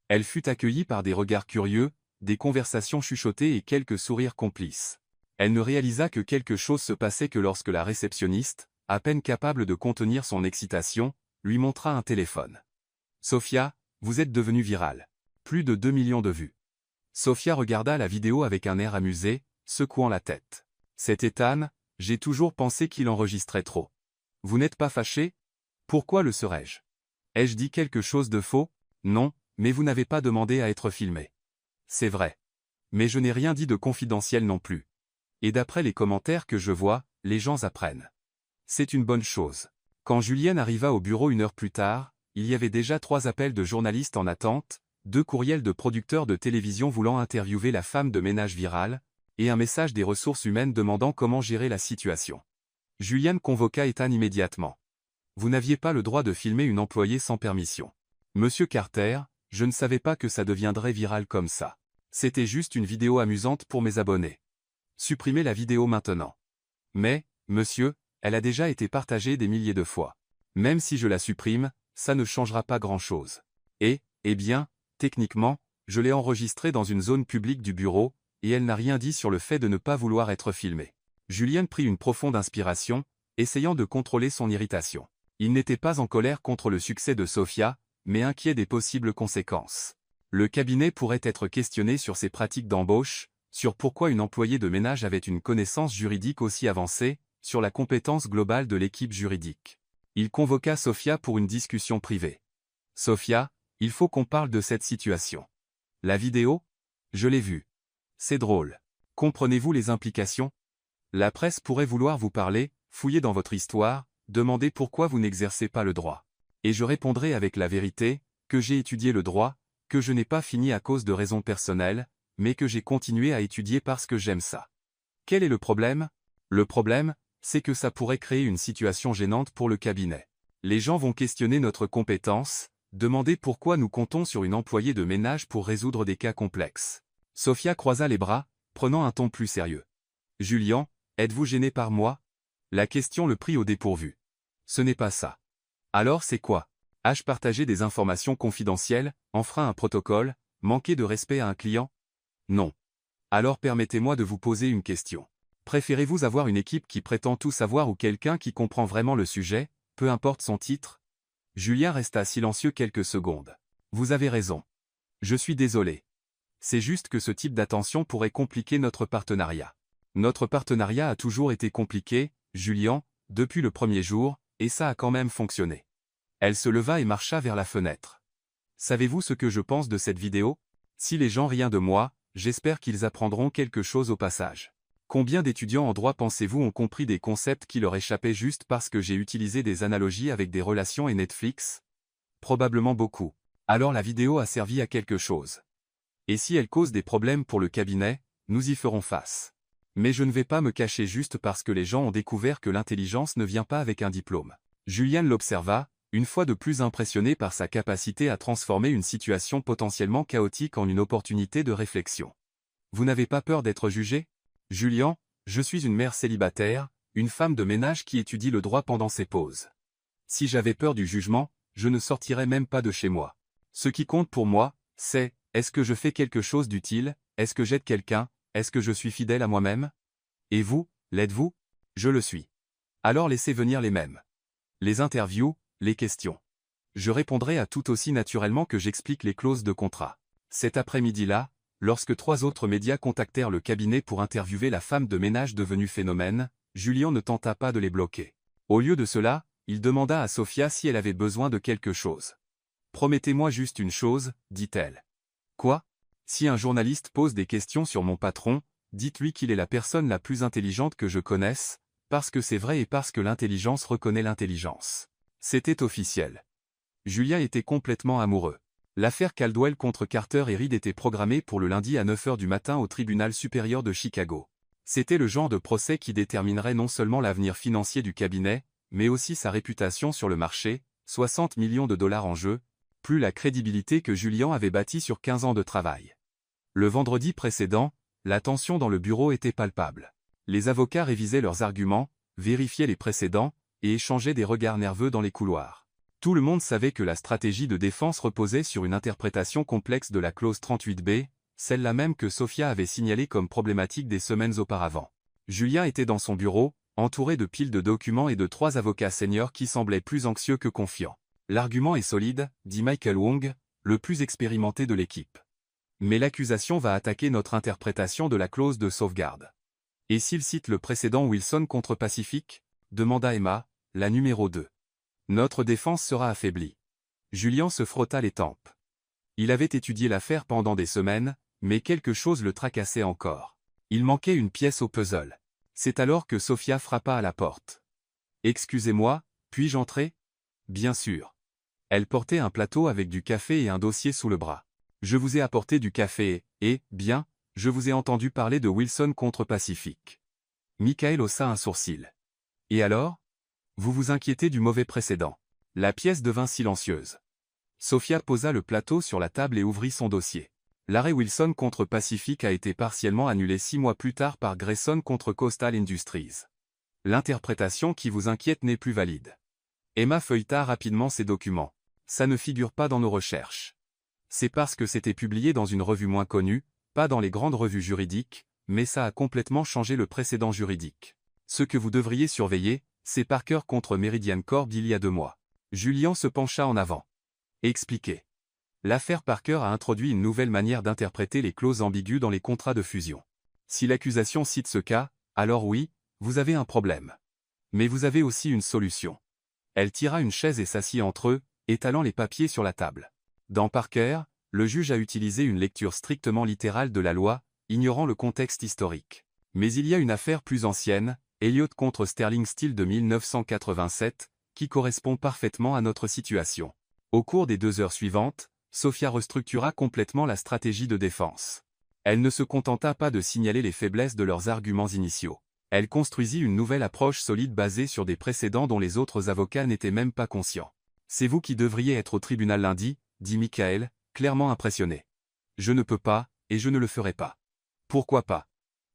Elle fut accueillie par des regards curieux, des conversations chuchotées et quelques sourires complices. Elle ne réalisa que quelque chose se passait que lorsque la réceptionniste, à peine capable de contenir son excitation, lui montra un téléphone. « Sophia, vous êtes devenue virale. Plus de 2 millions de vues. » Sophia regarda la vidéo avec un air amusé, secouant la tête. « C'est Ethan, j'ai toujours pensé qu'il enregistrait trop. Vous n'êtes pas fâché? Pourquoi le serais-je? Ai-je dit quelque chose de faux? Non, mais vous n'avez pas demandé à être filmé. C'est vrai. Mais je n'ai rien dit de confidentiel non plus. Et d'après les commentaires que je vois, les gens apprennent. C'est une bonne chose. » Quand Julienne arriva au bureau 1 heure plus tard, il y avait déjà 3 appels de journalistes en attente, 2 courriels de producteurs de télévision voulant interviewer la femme de ménage virale, et un message des ressources humaines demandant comment gérer la situation. Julienne convoqua Ethan immédiatement. « Vous n'aviez pas le droit de filmer une employée sans permission. Monsieur Carter, je ne savais pas que ça deviendrait viral comme ça. C'était juste une vidéo amusante pour mes abonnés. Supprimez la vidéo maintenant. Mais, monsieur, elle a déjà été partagée des milliers de fois. Même si je la supprime, ça ne changera pas grand-chose. Et, eh bien, techniquement, je l'ai enregistrée dans une zone publique du bureau, et elle n'a rien dit sur le fait de ne pas vouloir être filmée. » Julienne prit une profonde inspiration, essayant de contrôler son irritation. Il n'était pas en colère contre le succès de Sophia, mais inquiet des possibles conséquences. Le cabinet pourrait être questionné sur ses pratiques d'embauche, sur pourquoi une employée de ménage avait une connaissance juridique aussi avancée, sur la compétence globale de l'équipe juridique. Il convoqua Sophia pour une discussion privée. « Sophia, il faut qu'on parle de cette situation. La vidéo? Je l'ai vue. C'est drôle. Comprenez-vous les implications? La presse pourrait vouloir vous parler, fouiller dans votre histoire, demander pourquoi vous n'exercez pas le droit. Et je répondrai avec la vérité, que j'ai étudié le droit, que je n'ai pas fini à cause de raisons personnelles, mais que j'ai continué à étudier parce que j'aime ça. Quel est le problème? Le problème, c'est que ça pourrait créer une situation gênante pour le cabinet. Les gens vont questionner notre compétence, demander pourquoi nous comptons sur une employée de ménage pour résoudre des cas complexes. » Sophia croisa les bras, prenant un ton plus sérieux. « Julian, êtes-vous gêné par moi? » La question le prit au dépourvu. « Ce n'est pas ça. » « Alors c'est quoi? Ai-je partagé des informations confidentielles, enfreint un protocole, manqué de respect à un client? Non. Alors permettez-moi de vous poser une question. Préférez-vous avoir une équipe qui prétend tout savoir ou quelqu'un qui comprend vraiment le sujet, peu importe son titre? » Julien resta silencieux quelques secondes. « Vous avez raison. Je suis désolé. C'est juste que ce type d'attention pourrait compliquer notre partenariat. Notre partenariat a toujours été compliqué, Julien, depuis le premier jour, et ça a quand même fonctionné. » Elle se leva et marcha vers la fenêtre. « Savez-vous ce que je pense de cette vidéo? Si les gens rient de moi, j'espère qu'ils apprendront quelque chose au passage. Combien d'étudiants en droit pensez-vous ont compris des concepts qui leur échappaient juste parce que j'ai utilisé des analogies avec des relations et Netflix? Probablement beaucoup. Alors la vidéo a servi à quelque chose. Et si elle cause des problèmes pour le cabinet, nous y ferons face. Mais je ne vais pas me cacher juste parce que les gens ont découvert que l'intelligence ne vient pas avec un diplôme. Julien l'observa, une fois de plus impressionné par sa capacité à transformer une situation potentiellement chaotique en une opportunité de réflexion. Vous n'avez pas peur d'être jugé? Julien, je suis une mère célibataire, une femme de ménage qui étudie le droit pendant ses pauses. Si j'avais peur du jugement, je ne sortirais même pas de chez moi. Ce qui compte pour moi, c'est, est-ce que je fais quelque chose d'utile, est-ce que j'aide quelqu'un, est-ce que je suis fidèle à moi-même? Et vous, l'êtes-vous? Je le suis. Alors laissez venir les mêmes. Les interviews, les questions. Je répondrai à tout aussi naturellement que j'explique les clauses de contrat. Cet après-midi-là, lorsque 3 autres médias contactèrent le cabinet pour interviewer la femme de ménage devenue phénomène, Julien ne tenta pas de les bloquer. Au lieu de cela, il demanda à Sophia si elle avait besoin de quelque chose. « Promettez-moi juste une chose, dit-elle. »« Quoi ? Si un journaliste pose des questions sur mon patron, dites-lui qu'il est la personne la plus intelligente que je connaisse, parce que c'est vrai et parce que l'intelligence reconnaît l'intelligence. » C'était officiel. Julien était complètement amoureux. L'affaire Caldwell contre Carter et Reed était programmée pour le lundi à 9 h du matin au tribunal supérieur de Chicago. C'était le genre de procès qui déterminerait non seulement l'avenir financier du cabinet, mais aussi sa réputation sur le marché, 60 millions de dollars en jeu, plus la crédibilité que Julien avait bâtie sur 15 ans de travail. Le vendredi précédent, la tension dans le bureau était palpable. Les avocats révisaient leurs arguments, vérifiaient les précédents, et échangeaient des regards nerveux dans les couloirs. Tout le monde savait que la stratégie de défense reposait sur une interprétation complexe de la clause 38B, celle-là même que Sophia avait signalée comme problématique des semaines auparavant. Julien était dans son bureau, entouré de piles de documents et de 3 avocats seniors qui semblaient plus anxieux que confiants. « L'argument est solide, dit Michael Wong, le plus expérimenté de l'équipe. Mais l'accusation va attaquer notre interprétation de la clause de sauvegarde. » « Et s'il cite le précédent Wilson contre Pacific ?» demanda Emma, la numéro 2. « Notre défense sera affaiblie. » Julien se frotta les tempes. Il avait étudié l'affaire pendant des semaines, mais quelque chose le tracassait encore. Il manquait une pièce au puzzle. C'est alors que Sophia frappa à la porte. « Excusez-moi, puis-je entrer ?»« Bien sûr. » Elle portait un plateau avec du café et un dossier sous le bras. « Je vous ai apporté du café et, bien, je vous ai entendu parler de Wilson contre Pacific. » Michael haussa un sourcil. « Et alors? Vous vous inquiétez du mauvais précédent. » La pièce devint silencieuse. Sophia posa le plateau sur la table et ouvrit son dossier. L'arrêt Wilson contre Pacific a été partiellement annulé 6 mois plus tard par Grayson contre Coastal Industries. L'interprétation qui vous inquiète n'est plus valide. Emma feuilleta rapidement ses documents. Ça ne figure pas dans nos recherches. C'est parce que c'était publié dans une revue moins connue, pas dans les grandes revues juridiques, mais ça a complètement changé le précédent juridique. Ce que vous devriez surveiller, c'est Parker contre Meridian Corp d'il y a 2 mois. Julien se pencha en avant. Expliquez. L'affaire Parker a introduit une nouvelle manière d'interpréter les clauses ambiguës dans les contrats de fusion. Si l'accusation cite ce cas, alors oui, vous avez un problème. Mais vous avez aussi une solution. Elle tira une chaise et s'assit entre eux, étalant les papiers sur la table. Dans Parker, le juge a utilisé une lecture strictement littérale de la loi, ignorant le contexte historique. Mais il y a une affaire plus ancienne, Elliott contre Sterling Steel de 1987, qui correspond parfaitement à notre situation. Au cours des 2 heures suivantes, Sophia restructura complètement la stratégie de défense. Elle ne se contenta pas de signaler les faiblesses de leurs arguments initiaux. Elle construisit une nouvelle approche solide basée sur des précédents dont les autres avocats n'étaient même pas conscients. « C'est vous qui devriez être au tribunal lundi, » dit Michael, clairement impressionné. « Je ne peux pas, et je ne le ferai pas. »« Pourquoi pas ? » ?»«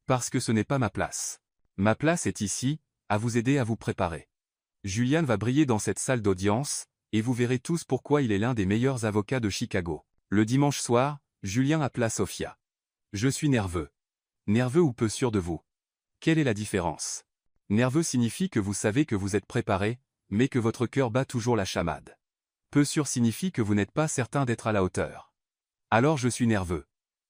Parce que ce n'est pas ma place. Ma place est ici, à vous aider à vous préparer. Julien va briller dans cette salle d'audience, et vous verrez tous pourquoi il est l'un des meilleurs avocats de Chicago. » Le dimanche soir, Julien appela Sophia. « Je suis nerveux. » « Nerveux ou peu sûr de vous. Quelle est la différence? Nerveux signifie que vous savez que vous êtes préparé, mais que votre cœur bat toujours la chamade. Peu sûr signifie que vous n'êtes pas certain d'être à la hauteur. Alors je suis nerveux.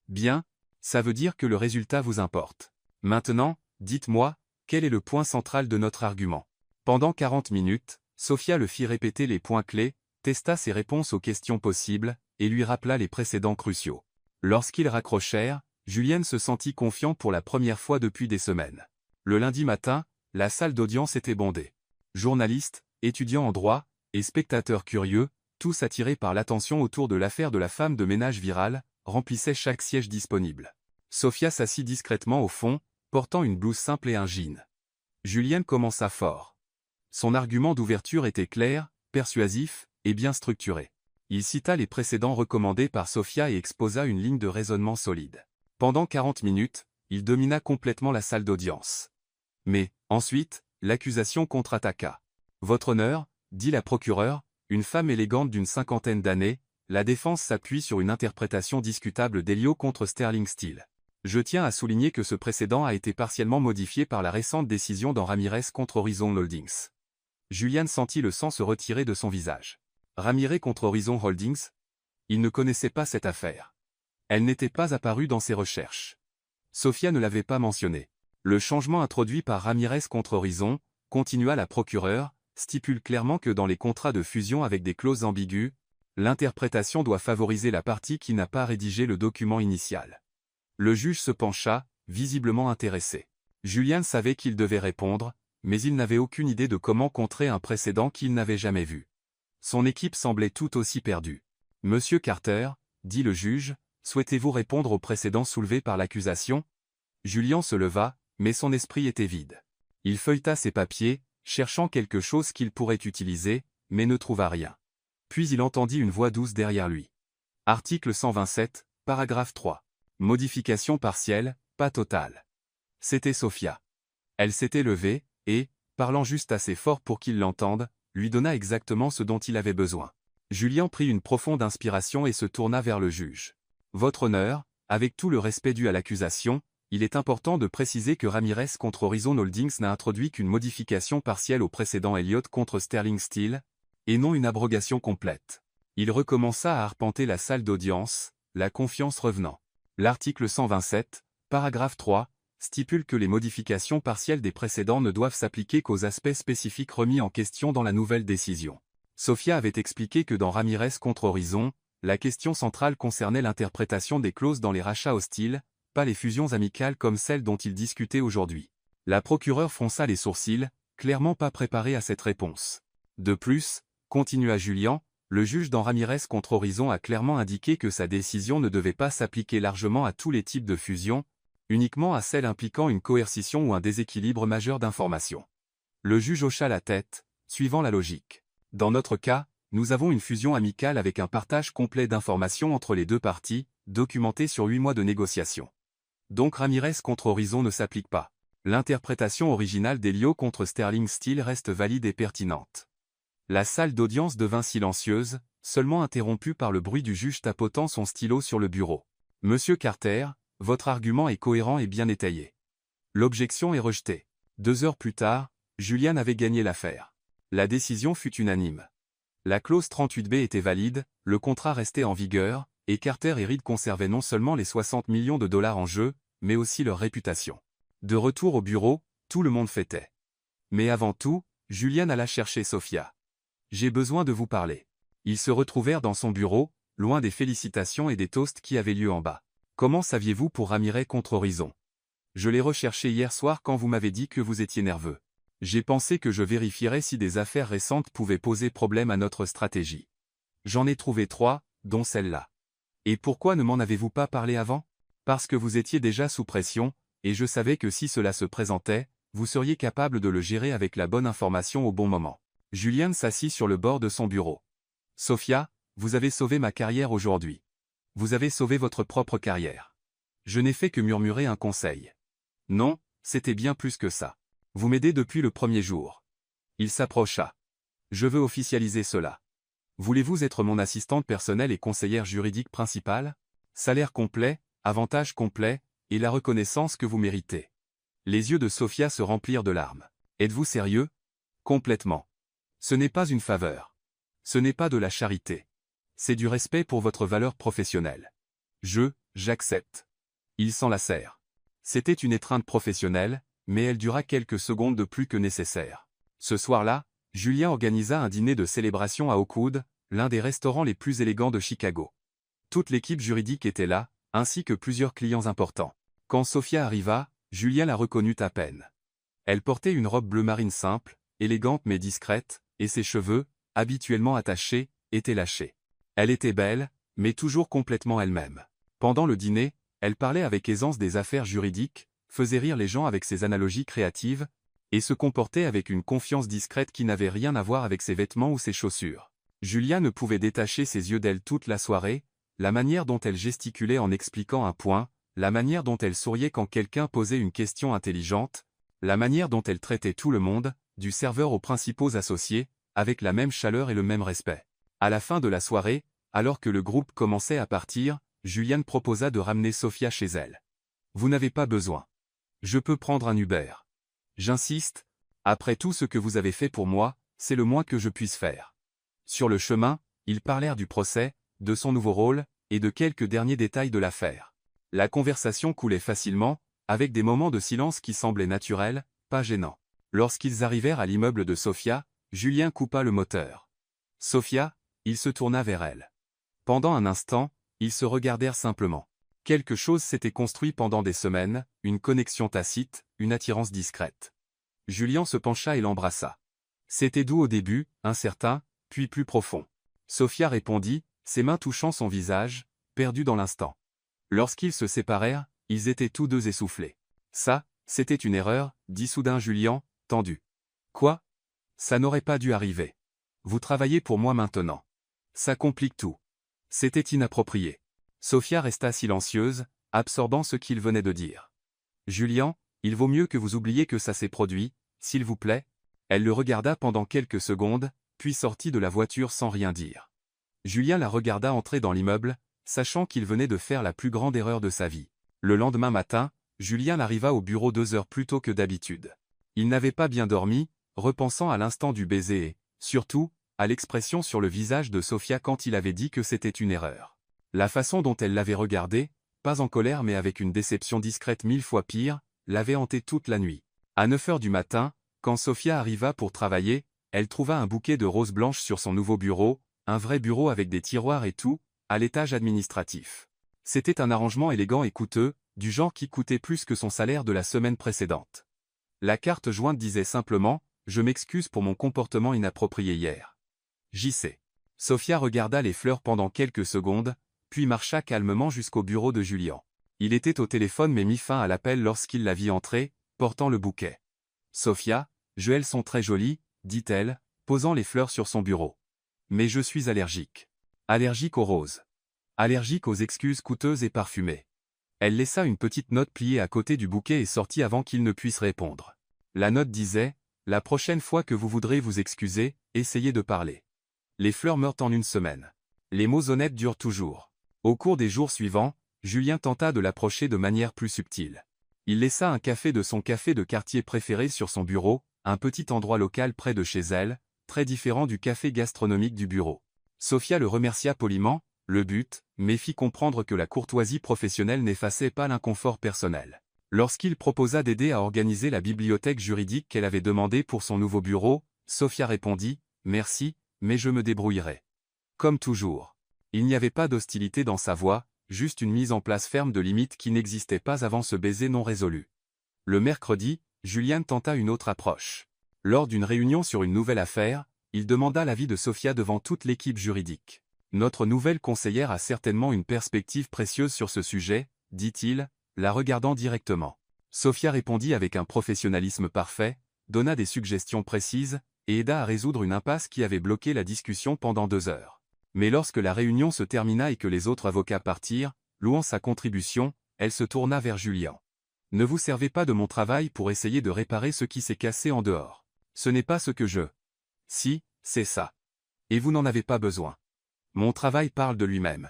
Bien, ça veut dire que le résultat vous importe. Maintenant, dites-moi, quel est le point central de notre argument? Pendant 40 minutes, Sophia le fit répéter les points clés, testa ses réponses aux questions possibles, et lui rappela les précédents cruciaux. Lorsqu'ils raccrochèrent, Julien se sentit confiant pour la première fois depuis des semaines. Le lundi matin, la salle d'audience était bondée. Journalistes, étudiants en droit, et spectateurs curieux, tous attirés par l'attention autour de l'affaire de la femme de ménage virale, remplissaient chaque siège disponible. Sophia s'assit discrètement au fond, portant une blouse simple et un jean. Julien commença fort. Son argument d'ouverture était clair, persuasif et bien structuré. Il cita les précédents recommandés par Sophia et exposa une ligne de raisonnement solide. Pendant 40 minutes, il domina complètement la salle d'audience. Mais, ensuite, l'accusation contre-attaqua. « Votre honneur, dit la procureure, une femme élégante d'une cinquantaine d'années, la défense s'appuie sur une interprétation discutable d'Elliot contre Sterling Steel. Je tiens à souligner que ce précédent a été partiellement modifié par la récente décision dans Ramirez contre Horizon Holdings. » Julian sentit le sang se retirer de son visage. Ramirez contre Horizon Holdings? Il ne connaissait pas cette affaire. Elle n'était pas apparue dans ses recherches. Sophia ne l'avait pas mentionné. Le changement introduit par Ramirez contre Horizon, continua la procureure, stipule clairement que dans les contrats de fusion avec des clauses ambiguës, l'interprétation doit favoriser la partie qui n'a pas rédigé le document initial. Le juge se pencha, visiblement intéressé. Julian savait qu'il devait répondre, mais il n'avait aucune idée de comment contrer un précédent qu'il n'avait jamais vu. Son équipe semblait tout aussi perdue. « Monsieur Carter, dit le juge, souhaitez-vous répondre au précédent soulevé par l'accusation » Julian se leva, mais son esprit était vide. Il feuilleta ses papiers, cherchant quelque chose qu'il pourrait utiliser, mais ne trouva rien. Puis il entendit une voix douce derrière lui. Article 127, paragraphe 3. Modification partielle, pas totale. C'était Sophia. Elle s'était levée, et, parlant juste assez fort pour qu'il l'entende, lui donna exactement ce dont il avait besoin. Julian prit une profonde inspiration et se tourna vers le juge. « Votre honneur, avec tout le respect dû à l'accusation, il est important de préciser que Ramirez contre Horizon Holdings n'a introduit qu'une modification partielle au précédent Elliott contre Sterling Steel, et non une abrogation complète. » Il recommença à arpenter la salle d'audience, la confiance revenant. L'article 127, paragraphe 3, stipule que les modifications partielles des précédents ne doivent s'appliquer qu'aux aspects spécifiques remis en question dans la nouvelle décision. Sophia avait expliqué que dans Ramirez contre Horizon, la question centrale concernait l'interprétation des clauses dans les rachats hostiles, pas les fusions amicales comme celles dont il discutait aujourd'hui. La procureure fronça les sourcils, clairement pas préparée à cette réponse. De plus, continua Julian, le juge dans Ramirez contre Horizon a clairement indiqué que sa décision ne devait pas s'appliquer largement à tous les types de fusions, uniquement à celles impliquant une coercition ou un déséquilibre majeur d'informations. Le juge hocha la tête, suivant la logique. Dans notre cas, nous avons une fusion amicale avec un partage complet d'informations entre les deux parties, documenté sur 8 mois de négociations. Donc Ramirez contre Horizon ne s'applique pas. L'interprétation originale d'Elliot contre Sterling Steel reste valide et pertinente. La salle d'audience devint silencieuse, seulement interrompue par le bruit du juge tapotant son stylo sur le bureau. « Monsieur Carter, votre argument est cohérent et bien étayé. L'objection est rejetée. » 2 heures plus tard, Julian avait gagné l'affaire. La décision fut unanime. La clause 38B était valide, le contrat restait en vigueur, et Carter et Reed conservaient non seulement les 60 millions de dollars en jeu, mais aussi leur réputation. De retour au bureau, tout le monde fêtait. Mais avant tout, Julian alla chercher Sophia. « J'ai besoin de vous parler. » Ils se retrouvèrent dans son bureau, loin des félicitations et des toasts qui avaient lieu en bas. « Comment saviez-vous pour Ramirez contre Horizon? Je l'ai recherché hier soir quand vous m'avez dit que vous étiez nerveux. J'ai pensé que je vérifierais si des affaires récentes pouvaient poser problème à notre stratégie. J'en ai trouvé 3, dont celle-là. Et pourquoi ne m'en avez-vous pas parlé avant? Parce que vous étiez déjà sous pression, et je savais que si cela se présentait, vous seriez capable de le gérer avec la bonne information au bon moment. » Julian s'assit sur le bord de son bureau. « Sophia, vous avez sauvé ma carrière aujourd'hui. Vous avez sauvé votre propre carrière. Je n'ai fait que murmurer un conseil. Non, c'était bien plus que ça. Vous m'aidez depuis le premier jour. » Il s'approcha. « Je veux officialiser cela. Voulez-vous être mon assistante personnelle et conseillère juridique principale? Salaire complet, avantages complets, et la reconnaissance que vous méritez. » Les yeux de Sophia se remplirent de larmes. « Êtes-vous sérieux? » Complètement. Ce n'est pas une faveur. Ce n'est pas de la charité. C'est du respect pour votre valeur professionnelle. J'accepte. Il s'enlacèrent. C'était une étreinte professionnelle, mais elle dura quelques secondes de plus que nécessaire. Ce soir-là, Julien organisa un dîner de célébration à Oakwood, l'un des restaurants les plus élégants de Chicago. Toute l'équipe juridique était là, ainsi que plusieurs clients importants. Quand Sophia arriva, Julien la reconnut à peine. Elle portait une robe bleu marine simple, élégante mais discrète, et ses cheveux, habituellement attachés, étaient lâchés. Elle était belle, mais toujours complètement elle-même. Pendant le dîner, elle parlait avec aisance des affaires juridiques, faisait rire les gens avec ses analogies créatives, et se comportait avec une confiance discrète qui n'avait rien à voir avec ses vêtements ou ses chaussures. Julien ne pouvait détacher ses yeux d'elle toute la soirée, la manière dont elle gesticulait en expliquant un point, la manière dont elle souriait quand quelqu'un posait une question intelligente, la manière dont elle traitait tout le monde, du serveur aux principaux associés, avec la même chaleur et le même respect. À la fin de la soirée, alors que le groupe commençait à partir, Juliane proposa de ramener Sophia chez elle. « Vous n'avez pas besoin. Je peux prendre un Uber. J'insiste, après tout ce que vous avez fait pour moi, c'est le moins que je puisse faire. » Sur le chemin, ils parlèrent du procès, de son nouveau rôle, et de quelques derniers détails de l'affaire. La conversation coulait facilement, avec des moments de silence qui semblaient naturels, pas gênants. Lorsqu'ils arrivèrent à l'immeuble de Sophia, Julien coupa le moteur. Sophia, il se tourna vers elle. Pendant un instant, ils se regardèrent simplement. Quelque chose s'était construit pendant des semaines, une connexion tacite, une attirance discrète. Julien se pencha et l'embrassa. C'était doux au début, incertain, puis plus profond. Sophia répondit, ses mains touchant son visage, perdu dans l'instant. Lorsqu'ils se séparèrent, ils étaient tous deux essoufflés. « Ça, c'était une erreur, » dit soudain Julien, tendu. « Quoi ? Ça n'aurait pas dû arriver. Vous travaillez pour moi maintenant. Ça complique tout. » C'était inapproprié. Sophia resta silencieuse, absorbant ce qu'il venait de dire. « Julien, il vaut mieux que vous oubliez que ça s'est produit, s'il vous plaît. » Elle le regarda pendant quelques secondes, puis sortit de la voiture sans rien dire. Julien la regarda entrer dans l'immeuble, sachant qu'il venait de faire la plus grande erreur de sa vie. Le lendemain matin, Julien arriva au bureau 2 heures plus tôt que d'habitude. Il n'avait pas bien dormi, repensant à l'instant du baiser et, surtout, à l'expression sur le visage de Sophia quand il avait dit que c'était une erreur. La façon dont elle l'avait regardé, pas en colère mais avec une déception discrète 1000 fois pire, l'avait hanté toute la nuit. À 9 heures du matin, quand Sophia arriva pour travailler, elle trouva un bouquet de roses blanches sur son nouveau bureau, un vrai bureau avec des tiroirs et tout, à l'étage administratif. C'était un arrangement élégant et coûteux, du genre qui coûtait plus que son salaire de la semaine précédente. La carte jointe disait simplement « Je m'excuse pour mon comportement inapproprié hier. J.C. » Sophia regarda les fleurs pendant quelques secondes, puis marcha calmement jusqu'au bureau de Julien. Il était au téléphone mais mit fin à l'appel lorsqu'il la vit entrer, portant le bouquet. « Sophia, elles sont très jolies, » dit-elle, posant les fleurs sur son bureau. « Mais je suis allergique. Allergique aux roses. Allergique aux excuses coûteuses et parfumées. » Elle laissa une petite note pliée à côté du bouquet et sortit avant qu'il ne puisse répondre. La note disait « La prochaine fois que vous voudrez vous excuser, essayez de parler. Les fleurs meurent en une semaine. Les mots honnêtes durent toujours. » Au cours des jours suivants, Julien tenta de l'approcher de manière plus subtile. Il laissa un café de son café de quartier préféré sur son bureau, un petit endroit local près de chez elle, très différent du café gastronomique du bureau. Sophia le remercia poliment, le but, mais fit comprendre que la courtoisie professionnelle n'effaçait pas l'inconfort personnel. Lorsqu'il proposa d'aider à organiser la bibliothèque juridique qu'elle avait demandée pour son nouveau bureau, Sophia répondit « Merci, mais je me débrouillerai. » Comme toujours. Il n'y avait pas d'hostilité dans sa voix, juste une mise en place ferme de limites qui n'existaient pas avant ce baiser non résolu. Le mercredi, Julien tenta une autre approche. Lors d'une réunion sur une nouvelle affaire, il demanda l'avis de Sophia devant toute l'équipe juridique. « Notre nouvelle conseillère a certainement une perspective précieuse sur ce sujet, » dit-il, la regardant directement. Sophia répondit avec un professionnalisme parfait, donna des suggestions précises, et aida à résoudre une impasse qui avait bloqué la discussion pendant 2 heures. Mais lorsque la réunion se termina et que les autres avocats partirent, louant sa contribution, elle se tourna vers Julien. « Ne vous servez pas de mon travail pour essayer de réparer ce qui s'est cassé en dehors. Ce n'est pas ce que je... » « Si, c'est ça. Et vous n'en avez pas besoin. Mon travail parle de lui-même.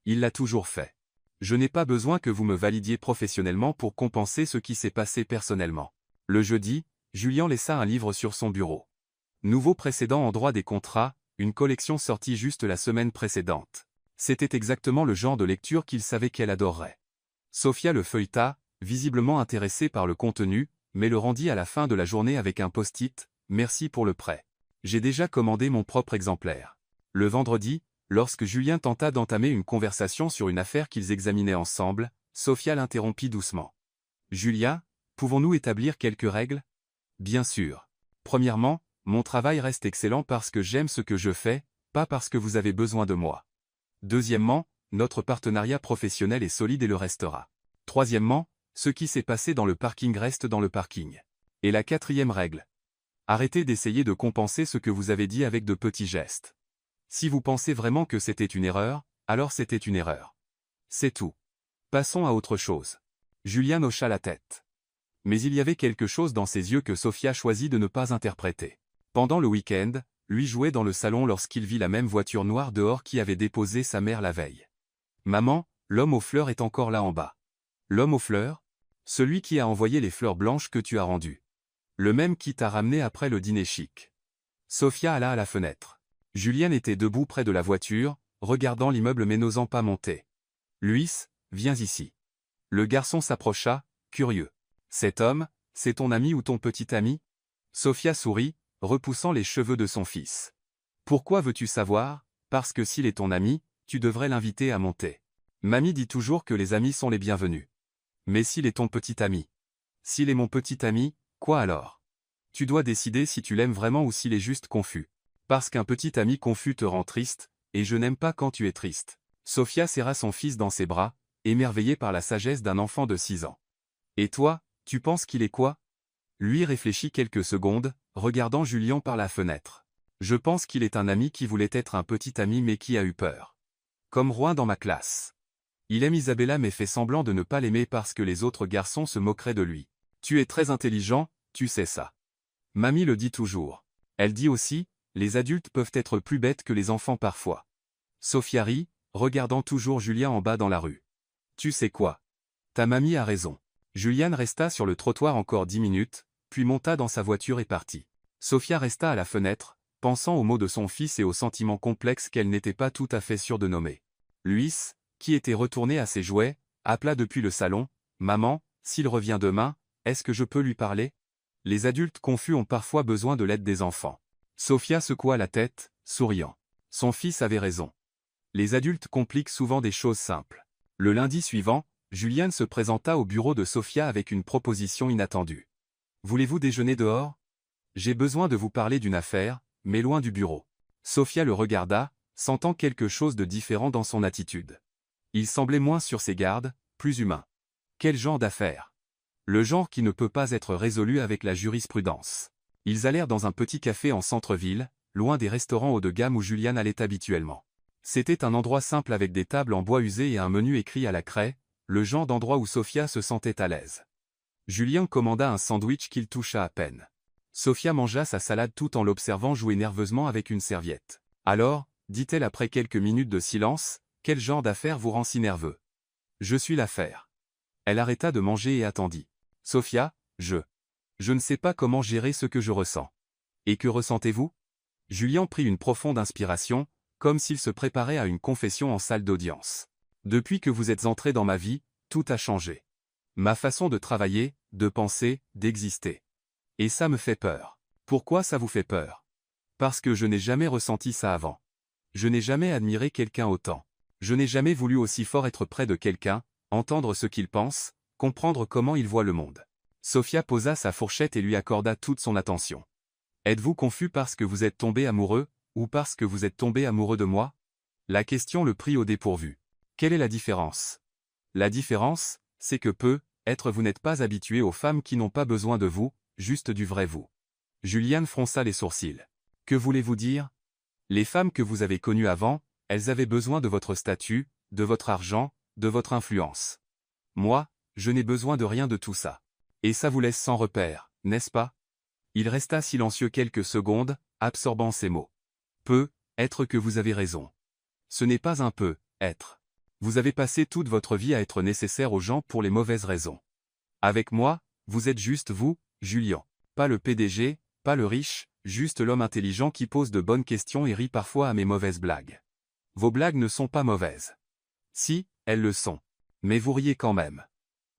Il l'a toujours fait. Je n'ai pas besoin que vous me validiez professionnellement pour compenser ce qui s'est passé personnellement. » Le jeudi, Julien laissa un livre sur son bureau. Nouveau précédent en droit des contrats, une collection sortie juste la semaine précédente. C'était exactement le genre de lecture qu'il savait qu'elle adorerait. Sophia le feuilleta, visiblement intéressée par le contenu, mais le rendit à la fin de la journée avec un post-it « Merci pour le prêt. J'ai déjà commandé mon propre exemplaire. » Le vendredi, lorsque Julien tenta d'entamer une conversation sur une affaire qu'ils examinaient ensemble, Sophia l'interrompit doucement. « Julien, pouvons-nous établir quelques règles ? » « Bien sûr. Premièrement, mon travail reste excellent parce que j'aime ce que je fais, pas parce que vous avez besoin de moi. Deuxièmement, notre partenariat professionnel est solide et le restera. Troisièmement, Ce qui s'est passé dans le parking reste dans le parking. Et la quatrième règle. Arrêtez d'essayer de compenser ce que vous avez dit avec de petits gestes. Si vous pensez vraiment que c'était une erreur, alors c'était une erreur. C'est tout. Passons à autre chose. Julien hocha la tête. Mais il y avait quelque chose dans ses yeux que Sophia choisit de ne pas interpréter. Pendant le week-end, lui jouait dans le salon lorsqu'il vit la même voiture noire dehors qui avait déposé sa mère la veille. Maman, l'homme aux fleurs est encore là en bas. L'homme aux fleurs? Celui qui a envoyé les fleurs blanches que tu as rendues. Le même qui t'a ramené après le dîner chic. Sophia alla à la fenêtre. Julien était debout près de la voiture, regardant l'immeuble mais n'osant pas monter. Luis, viens ici. Le garçon s'approcha, curieux. Cet homme, c'est ton ami ou ton petit ami? Sophia sourit, repoussant les cheveux de son fils. Pourquoi veux-tu savoir? Parce que s'il est ton ami, tu devrais l'inviter à monter. Mamie dit toujours que les amis sont les bienvenus. Mais s'il est ton petit ami? S'il est mon petit ami, quoi alors? Tu dois décider si tu l'aimes vraiment ou s'il est juste confus. Parce qu'un petit ami confus te rend triste, et je n'aime pas quand tu es triste. Sophia serra son fils dans ses bras, émerveillée par la sagesse d'un enfant de 6 ans. Et toi, tu penses qu'il est quoi? Lui réfléchit quelques secondes, regardant Julien par la fenêtre. Je pense qu'il est un ami qui voulait être un petit ami mais qui a eu peur. Comme Rouen dans ma classe. Il aime Isabella mais fait semblant de ne pas l'aimer parce que les autres garçons se moqueraient de lui. Tu es très intelligent, tu sais ça. Mamie le dit toujours. Elle dit aussi, les adultes peuvent être plus bêtes que les enfants parfois. Sophia rit, regardant toujours Julien en bas dans la rue. Tu sais quoi? Ta mamie a raison. Juliane resta sur le trottoir encore 10 minutes, puis monta dans sa voiture et partit. Sophia resta à la fenêtre, pensant aux mots de son fils et aux sentiments complexes qu'elle n'était pas tout à fait sûre de nommer. Luis, qui était retourné à ses jouets, appela depuis le salon, « Maman, s'il revient demain, est-ce que je peux lui parler ?» Les adultes confus ont parfois besoin de l'aide des enfants. Sophia secoua la tête, souriant. Son fils avait raison. Les adultes compliquent souvent des choses simples. Le lundi suivant, Juliane se présenta au bureau de Sophia avec une proposition inattendue. « Voulez-vous déjeuner dehors? J'ai besoin de vous parler d'une affaire, mais loin du bureau. » Sophia le regarda, sentant quelque chose de différent dans son attitude. Il semblait moins sur ses gardes, plus humain. Quel genre d'affaire? Le genre qui ne peut pas être résolu avec la jurisprudence. Ils allèrent dans un petit café en centre-ville, loin des restaurants haut de gamme où Juliane allait habituellement. C'était un endroit simple avec des tables en bois usé et un menu écrit à la craie, le genre d'endroit où Sophia se sentait à l'aise. Julien commanda un sandwich qu'il toucha à peine. Sophia mangea sa salade tout en l'observant jouer nerveusement avec une serviette. « Alors, dit-elle après quelques minutes de silence, quel genre d'affaire vous rend si nerveux? »« Je suis l'affaire. » Elle arrêta de manger et attendit. « Sophia, je ne sais pas comment gérer ce que je ressens. »« Et que ressentez-vous » Julien prit une profonde inspiration, comme s'il se préparait à une confession en salle d'audience. « Depuis que vous êtes entré dans ma vie, tout a changé. Ma façon de travailler, de penser, d'exister. Et ça me fait peur. » Pourquoi ça vous fait peur? Parce que je n'ai jamais ressenti ça avant. Je n'ai jamais admiré quelqu'un autant. Je n'ai jamais voulu aussi fort être près de quelqu'un, entendre ce qu'il pense, comprendre comment il voit le monde. Sophia posa sa fourchette et lui accorda toute son attention. Êtes-vous confus parce que vous êtes tombé amoureux, ou parce que vous êtes tombé amoureux de moi? La question le prit au dépourvu. Quelle est la différence? La différence, c'est que peut-être vous n'êtes pas habitué aux femmes qui n'ont pas besoin de vous, juste du vrai vous. Juliane fronça les sourcils. Que voulez-vous dire? Les femmes que vous avez connues avant, elles avaient besoin de votre statut, de votre argent, de votre influence. Moi, je n'ai besoin de rien de tout ça. Et ça vous laisse sans repère, n'est-ce pas? Il resta silencieux quelques secondes, absorbant ces mots. Peut-être que vous avez raison. Ce n'est pas un être. Vous avez passé toute votre vie à être nécessaire aux gens pour les mauvaises raisons. Avec moi, vous êtes juste vous, Julien. Pas le PDG, pas le riche, juste l'homme intelligent qui pose de bonnes questions et rit parfois à mes mauvaises blagues. Vos blagues ne sont pas mauvaises. Si, elles le sont. Mais vous riez quand même.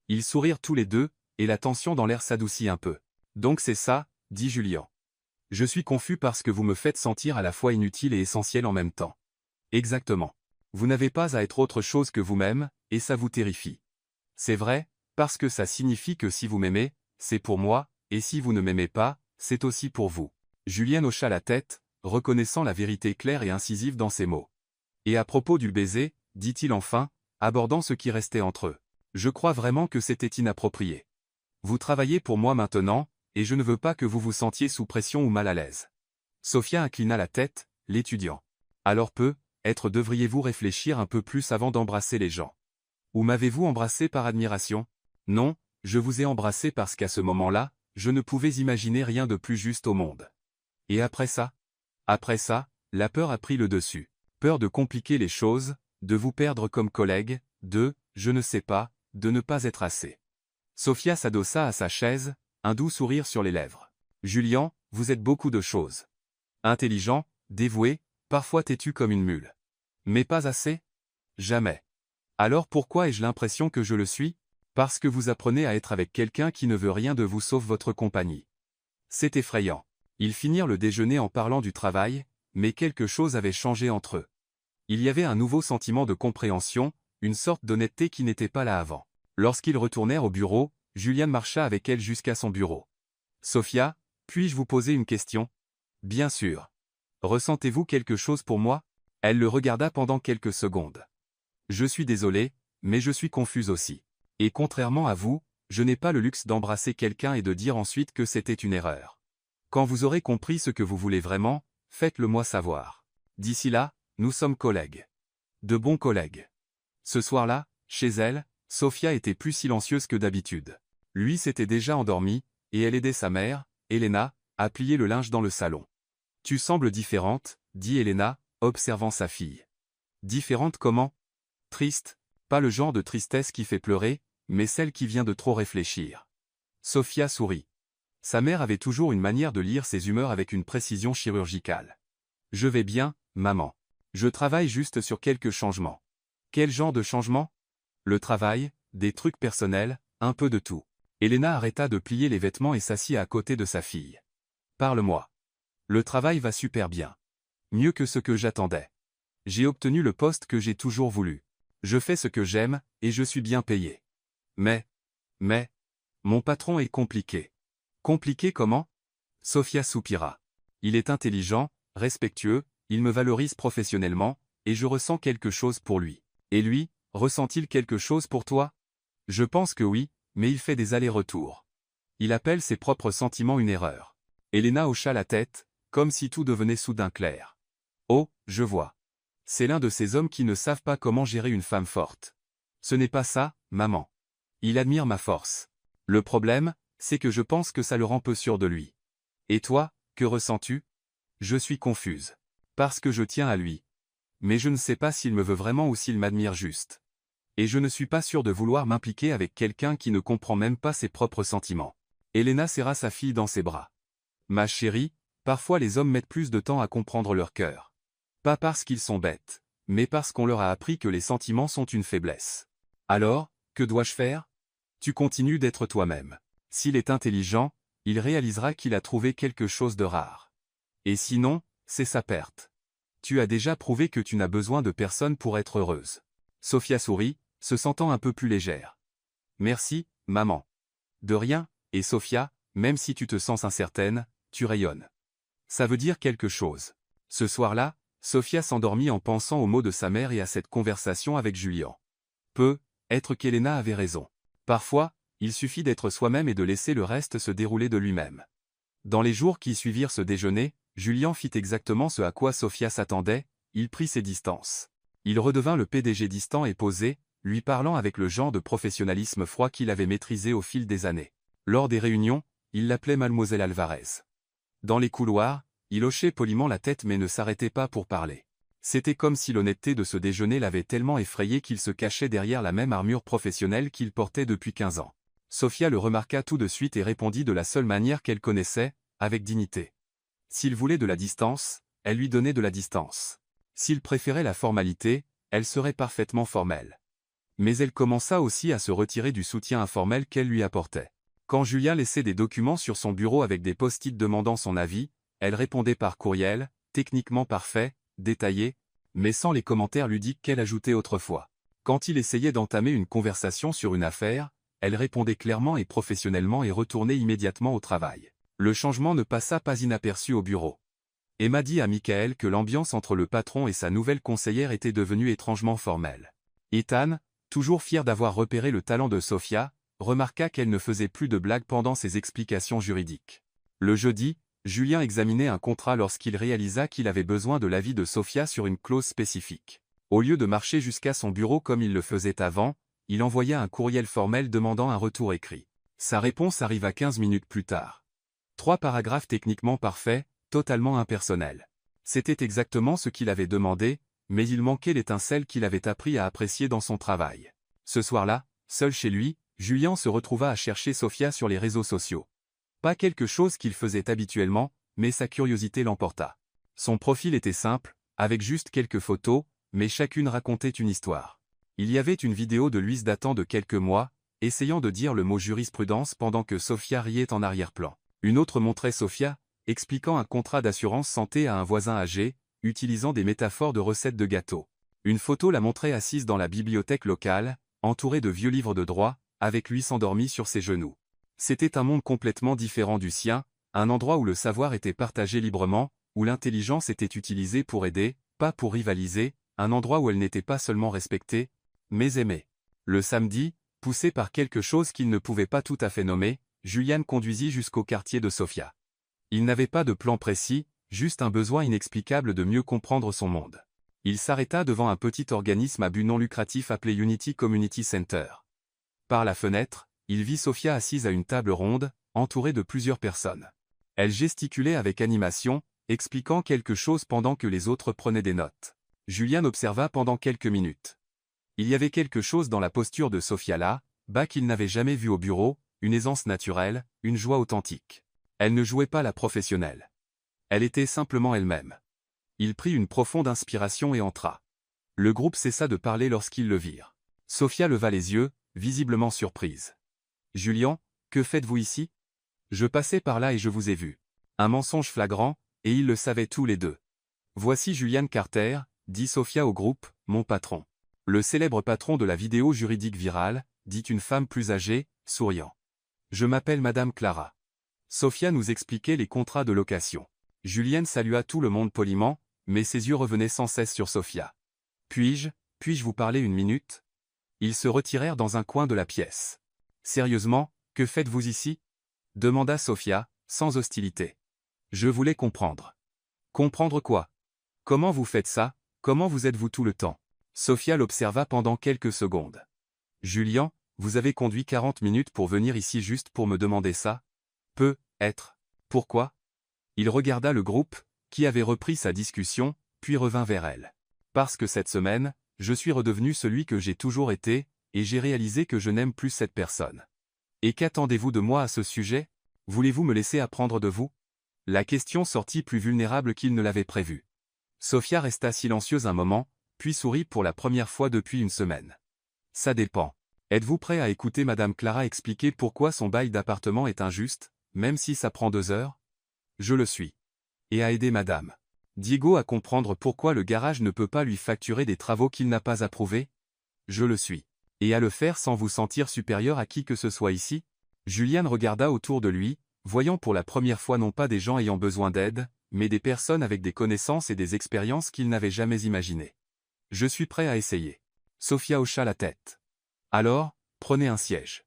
Ils sourirent tous les deux, et la tension dans l'air s'adoucit un peu. Donc c'est ça, dit Julien. Je suis confus parce que vous me faites sentir à la fois inutile et essentiel en même temps. Exactement. Vous n'avez pas à être autre chose que vous-même, et ça vous terrifie. C'est vrai, parce que ça signifie que si vous m'aimez, c'est pour moi, et si vous ne m'aimez pas, c'est aussi pour vous. Julien hocha la tête, reconnaissant la vérité claire et incisive dans ses mots. Et à propos du baiser, dit-il enfin, abordant ce qui restait entre eux. Je crois vraiment que c'était inapproprié. Vous travaillez pour moi maintenant, et je ne veux pas que vous vous sentiez sous pression ou mal à l'aise. Sophia inclina la tête, l'étudiant. Alors devriez-vous réfléchir un peu plus avant d'embrasser les gens. Ou m'avez-vous embrassé par admiration? Non, je vous ai embrassé parce qu'à ce moment-là, je ne pouvais imaginer rien de plus juste au monde. Et après ça? Après ça, la peur a pris le dessus. Peur de compliquer les choses, de vous perdre comme collègue, je ne sais pas, de ne pas être assez. Sophia s'adossa à sa chaise, un doux sourire sur les lèvres. Julian, vous êtes beaucoup de choses. Intelligent, dévoué, parfois têtu comme une mule. Mais pas assez? Jamais. Alors pourquoi ai-je l'impression que je le suis? Parce que vous apprenez à être avec quelqu'un qui ne veut rien de vous sauf votre compagnie. C'est effrayant. Ils finirent le déjeuner en parlant du travail, mais quelque chose avait changé entre eux. Il y avait un nouveau sentiment de compréhension, une sorte d'honnêteté qui n'était pas là avant. Lorsqu'ils retournèrent au bureau, Julian marcha avec elle jusqu'à son bureau. Sophia, puis-je vous poser une question? Bien sûr. Ressentez-vous quelque chose pour moi? Elle le regarda pendant quelques secondes. Je suis désolé, mais je suis confuse aussi. Et contrairement à vous, je n'ai pas le luxe d'embrasser quelqu'un et de dire ensuite que c'était une erreur. Quand vous aurez compris ce que vous voulez vraiment, faites-le moi savoir. D'ici là, nous sommes collègues. De bons collègues. Ce soir-là, chez elle, Sophia était plus silencieuse que d'habitude. Lui s'était déjà endormi, et elle aidait sa mère, Elena, à plier le linge dans le salon. Tu sembles différente, dit Elena, observant sa fille. Différente comment? Triste, pas le genre de tristesse qui fait pleurer, mais celle qui vient de trop réfléchir. Sophia sourit. Sa mère avait toujours une manière de lire ses humeurs avec une précision chirurgicale. Je vais bien, maman. Je travaille juste sur quelques changements. Quel genre de changement? Le travail, des trucs personnels, un peu de tout. Elena arrêta de plier les vêtements et s'assit à côté de sa fille. Parle-moi. Le travail va super bien. Mieux que ce que j'attendais. J'ai obtenu le poste que j'ai toujours voulu. Je fais ce que j'aime, et je suis bien payé. Mais, mon patron est compliqué. Compliqué comment? Sophia soupira. Il est intelligent, respectueux, il me valorise professionnellement, et je ressens quelque chose pour lui. Et lui, ressent-il quelque chose pour toi? Je pense que oui, mais il fait des allers-retours. Il appelle ses propres sentiments une erreur. Elena hocha la tête, comme si tout devenait soudain clair. Oh, je vois. C'est l'un de ces hommes qui ne savent pas comment gérer une femme forte. Ce n'est pas ça, maman. Il admire ma force. Le problème, c'est que je pense que ça le rend peu sûr de lui. Et toi, que ressens-tu? Je suis confuse. Parce que je tiens à lui. Mais je ne sais pas s'il me veut vraiment ou s'il m'admire juste. Et je ne suis pas sûr de vouloir m'impliquer avec quelqu'un qui ne comprend même pas ses propres sentiments. Elena serra sa fille dans ses bras. Ma chérie, parfois les hommes mettent plus de temps à comprendre leur cœur. Pas parce qu'ils sont bêtes, mais parce qu'on leur a appris que les sentiments sont une faiblesse. Alors, que dois-je faire? Tu continues d'être toi-même. S'il est intelligent, il réalisera qu'il a trouvé quelque chose de rare. Et sinon, c'est sa perte. Tu as déjà prouvé que tu n'as besoin de personne pour être heureuse. Sophia sourit, se sentant un peu plus légère. Merci, maman. De rien, et Sophia, même si tu te sens incertaine, tu rayonnes. Ça veut dire quelque chose. Ce soir-là, Sophia s'endormit en pensant aux mots de sa mère et à cette conversation avec Julian. Être qu'Elena avait raison. Parfois, il suffit d'être soi-même et de laisser le reste se dérouler de lui-même. Dans les jours qui suivirent ce déjeuner, Julian fit exactement ce à quoi Sophia s'attendait, il prit ses distances. Il redevint le PDG distant et posé, lui parlant avec le genre de professionnalisme froid qu'il avait maîtrisé au fil des années. Lors des réunions, il l'appelait Mademoiselle Alvarez. Dans les couloirs, il hochait poliment la tête mais ne s'arrêtait pas pour parler. C'était comme si l'honnêteté de ce déjeuner l'avait tellement effrayé qu'il se cachait derrière la même armure professionnelle qu'il portait depuis 15 ans. Sophia le remarqua tout de suite et répondit de la seule manière qu'elle connaissait, avec dignité. S'il voulait de la distance, elle lui donnait de la distance. S'il préférait la formalité, elle serait parfaitement formelle. Mais elle commença aussi à se retirer du soutien informel qu'elle lui apportait. Quand Julien laissait des documents sur son bureau avec des post-it demandant son avis, elle répondait par courriel, techniquement parfait, détaillé, mais sans les commentaires ludiques qu'elle ajoutait autrefois. Quand il essayait d'entamer une conversation sur une affaire, elle répondait clairement et professionnellement et retournait immédiatement au travail. Le changement ne passa pas inaperçu au bureau. Emma dit à Michael que l'ambiance entre le patron et sa nouvelle conseillère était devenue étrangement formelle. Ethan, Toujours fier d'avoir repéré le talent de Sophia, remarqua qu'elle ne faisait plus de blagues pendant ses explications juridiques. Le jeudi, Julien examinait un contrat lorsqu'il réalisa qu'il avait besoin de l'avis de Sophia sur une clause spécifique. Au lieu de marcher jusqu'à son bureau comme il le faisait avant, il envoya un courriel formel demandant un retour écrit. Sa réponse arriva 15 minutes plus tard. 3 paragraphes techniquement parfaits, totalement impersonnels. C'était exactement ce qu'il avait demandé, mais il manquait l'étincelle qu'il avait appris à apprécier dans son travail. Ce soir-là, seul chez lui, Julien se retrouva à chercher Sophia sur les réseaux sociaux. Pas quelque chose qu'il faisait habituellement, mais sa curiosité l'emporta. Son profil était simple, avec juste quelques photos, mais chacune racontait une histoire. Il y avait une vidéo de Louise datant de quelques mois, essayant de dire le mot jurisprudence pendant que Sophia riait en arrière-plan. Une autre montrait Sophia, expliquant un contrat d'assurance santé à un voisin âgé, utilisant des métaphores de recettes de gâteaux. Une photo la montrait assise dans la bibliothèque locale, entourée de vieux livres de droit, avec lui endormi sur ses genoux. C'était un monde complètement différent du sien, un endroit où le savoir était partagé librement, où l'intelligence était utilisée pour aider, pas pour rivaliser, un endroit où elle n'était pas seulement respectée, mais aimée. Le samedi, poussé par quelque chose qu'il ne pouvait pas tout à fait nommer, Julien conduisit jusqu'au quartier de Sophia. Il n'avait pas de plan précis, juste un besoin inexplicable de mieux comprendre son monde. Il s'arrêta devant un petit organisme à but non lucratif appelé Unity Community Center. Par la fenêtre, il vit Sophia assise à une table ronde, entourée de plusieurs personnes. Elle gesticulait avec animation, expliquant quelque chose pendant que les autres prenaient des notes. Julien observa pendant quelques minutes. Il y avait quelque chose dans la posture de Sophia là, bas qu'il n'avait jamais vu au bureau, une aisance naturelle, une joie authentique. Elle ne jouait pas la professionnelle. Elle était simplement elle-même. Il prit une profonde inspiration et entra. Le groupe cessa de parler lorsqu'ils le virent. Sophia leva les yeux, visiblement surprise. « Julien, que faites-vous ici ? Je passais par là et je vous ai vu. » Un mensonge flagrant, et ils le savaient tous les deux. « Voici Julian Carter, » dit Sophia au groupe, « mon patron. » Le célèbre patron de la vidéo juridique virale, dit une femme plus âgée, souriant. « Je m'appelle Madame Clara. » Sophia nous expliquait les contrats de location. Julien salua tout le monde poliment, mais ses yeux revenaient sans cesse sur Sophia. « Puis-je vous parler une minute ?» Ils se retirèrent dans un coin de la pièce. « Sérieusement, que faites-vous ici ?» demanda Sophia, sans hostilité. « Je voulais comprendre. »« Comprendre quoi ? Comment vous faites ça ? Comment vous êtes-vous tout le temps ?» Sophia l'observa pendant quelques secondes. « Julien, vous avez conduit 40 minutes pour venir ici juste pour me demander ça ? Peut-être. Pourquoi ? » Il regarda le groupe, qui avait repris sa discussion, puis revint vers elle. « Parce que cette semaine, je suis redevenu celui que j'ai toujours été, et j'ai réalisé que je n'aime plus cette personne. Et qu'attendez-vous de moi à ce sujet ? Voulez-vous me laisser apprendre de vous ?» La question sortit plus vulnérable qu'il ne l'avait prévu. Sophia resta silencieuse un moment, puis sourit pour la première fois depuis une semaine. « Ça dépend. Êtes-vous prêt à écouter Madame Clara expliquer pourquoi son bail d'appartement est injuste, même si ça prend 2 heures ? Je le suis. Et à aider Madame Diego à comprendre pourquoi le garage ne peut pas lui facturer des travaux qu'il n'a pas approuvés ? Je le suis. Et à le faire sans vous sentir supérieur à qui que ce soit ici ? Julien regarda autour de lui, voyant pour la première fois non pas des gens ayant besoin d'aide, mais des personnes avec des connaissances et des expériences qu'il n'avait jamais imaginées. Je suis prêt à essayer. Sophia hocha la tête. Alors, prenez un siège.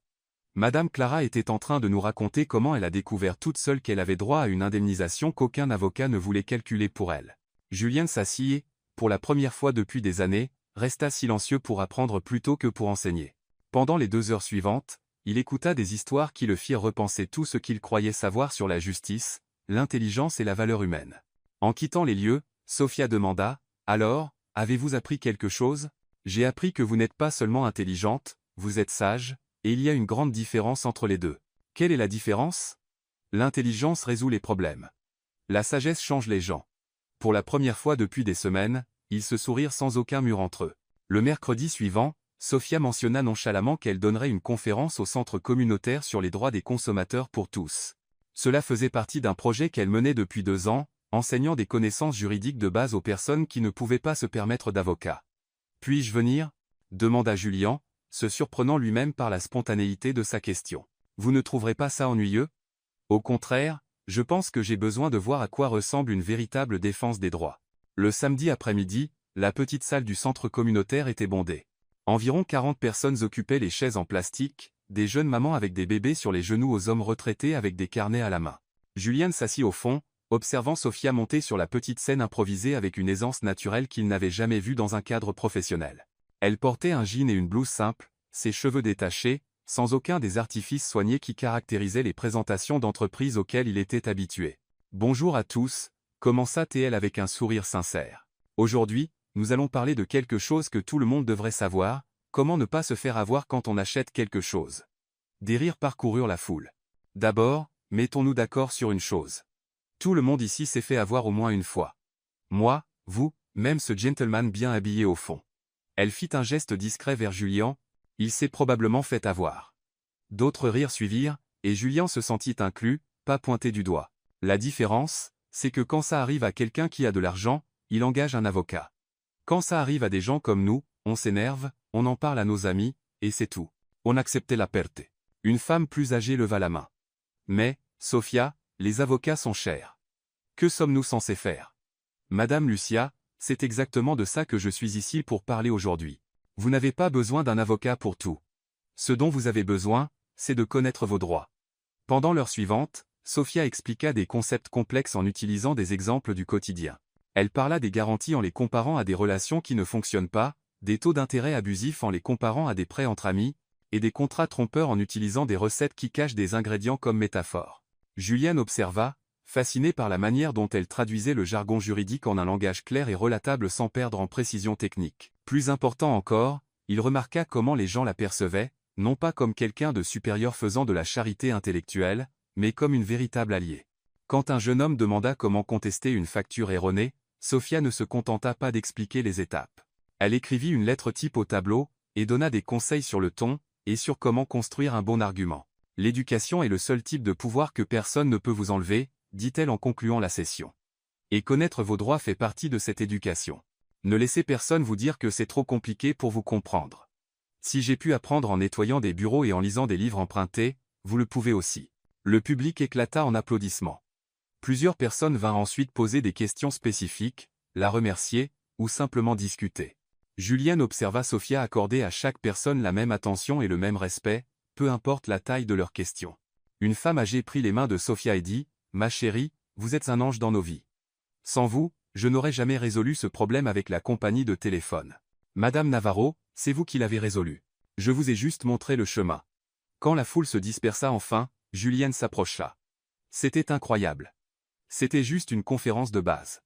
Madame Clara était en train de nous raconter comment elle a découvert toute seule qu'elle avait droit à une indemnisation qu'aucun avocat ne voulait calculer pour elle. Julien s'assit et, pour la première fois depuis des années, resta silencieux pour apprendre plutôt que pour enseigner. Pendant les 2 heures suivantes, il écouta des histoires qui le firent repenser tout ce qu'il croyait savoir sur la justice, l'intelligence et la valeur humaine. En quittant les lieux, Sophia demanda, « Alors, avez-vous appris quelque chose ? J'ai appris que vous n'êtes pas seulement intelligente, vous êtes sage, et il y a une grande différence entre les deux. Quelle est la différence ? L'intelligence résout les problèmes. La sagesse change les gens. » Pour la première fois depuis des semaines, ils se sourirent sans aucun mur entre eux. Le mercredi suivant, Sophia mentionna nonchalamment qu'elle donnerait une conférence au centre communautaire sur les droits des consommateurs pour tous. Cela faisait partie d'un projet qu'elle menait depuis 2 ans, enseignant des connaissances juridiques de base aux personnes qui ne pouvaient pas se permettre d'avocat. « Puis-je venir ? » demanda Julien, se surprenant lui-même par la spontanéité de sa question. « Vous ne trouverez pas ça ennuyeux ? Au contraire, je pense que j'ai besoin de voir à quoi ressemble une véritable défense des droits. » Le samedi après-midi, la petite salle du centre communautaire était bondée. Environ 40 personnes occupaient les chaises en plastique, des jeunes mamans avec des bébés sur les genoux aux hommes retraités avec des carnets à la main. Julien s'assit au fond, observant Sophia monter sur la petite scène improvisée avec une aisance naturelle qu'il n'avait jamais vue dans un cadre professionnel. Elle portait un jean et une blouse simple, ses cheveux détachés, sans aucun des artifices soignés qui caractérisaient les présentations d'entreprise auxquelles il était habitué. « Bonjour à tous », commença-t-elle avec un sourire sincère. « Aujourd'hui, nous allons parler de quelque chose que tout le monde devrait savoir, comment ne pas se faire avoir quand on achète quelque chose. » Des rires parcoururent la foule. « D'abord, mettons-nous d'accord sur une chose. Tout le monde ici s'est fait avoir au moins une fois. Moi, vous, même ce gentleman bien habillé au fond. » Elle fit un geste discret vers Julien, il s'est probablement fait avoir. D'autres rires suivirent, et Julien se sentit inclus, pas pointé du doigt. La différence, c'est que quand ça arrive à quelqu'un qui a de l'argent, il engage un avocat. Quand ça arrive à des gens comme nous, on s'énerve, on en parle à nos amis, et c'est tout. On acceptait la perte. Une femme plus âgée leva la main. Mais, Sophia, les avocats sont chers. Que sommes-nous censés faire? Madame Lucia, c'est exactement de ça que je suis ici pour parler aujourd'hui. Vous n'avez pas besoin d'un avocat pour tout. Ce dont vous avez besoin, c'est de connaître vos droits. Pendant l'heure suivante, Sophia expliqua des concepts complexes en utilisant des exemples du quotidien. Elle parla des garanties en les comparant à des relations qui ne fonctionnent pas, des taux d'intérêt abusifs en les comparant à des prêts entre amis, et des contrats trompeurs en utilisant des recettes qui cachent des ingrédients comme métaphore. Julien observa, fasciné par la manière dont elle traduisait le jargon juridique en un langage clair et relatable sans perdre en précision technique. Plus important encore, il remarqua comment les gens la percevaient, non pas comme quelqu'un de supérieur faisant de la charité intellectuelle, mais comme une véritable alliée. Quand un jeune homme demanda comment contester une facture erronée, Sophia ne se contenta pas d'expliquer les étapes. Elle écrivit une lettre type au tableau, et donna des conseils sur le ton, et sur comment construire un bon argument. L'éducation est le seul type de pouvoir que personne ne peut vous enlever, dit-elle en concluant la session. Et connaître vos droits fait partie de cette éducation. Ne laissez personne vous dire que c'est trop compliqué pour vous comprendre. Si j'ai pu apprendre en nettoyant des bureaux et en lisant des livres empruntés, vous le pouvez aussi. Le public éclata en applaudissements. Plusieurs personnes vinrent ensuite poser des questions spécifiques, la remercier, ou simplement discuter. Julien observa Sophia accorder à chaque personne la même attention et le même respect, peu importe la taille de leurs questions. Une femme âgée prit les mains de Sophia et dit, « Ma chérie, vous êtes un ange dans nos vies. Sans vous, je n'aurais jamais résolu ce problème avec la compagnie de téléphone. Madame Navarro, c'est vous qui l'avez résolu. Je vous ai juste montré le chemin. » Quand la foule se dispersa enfin, Julienne s'approcha. C'était incroyable. C'était juste une conférence de base.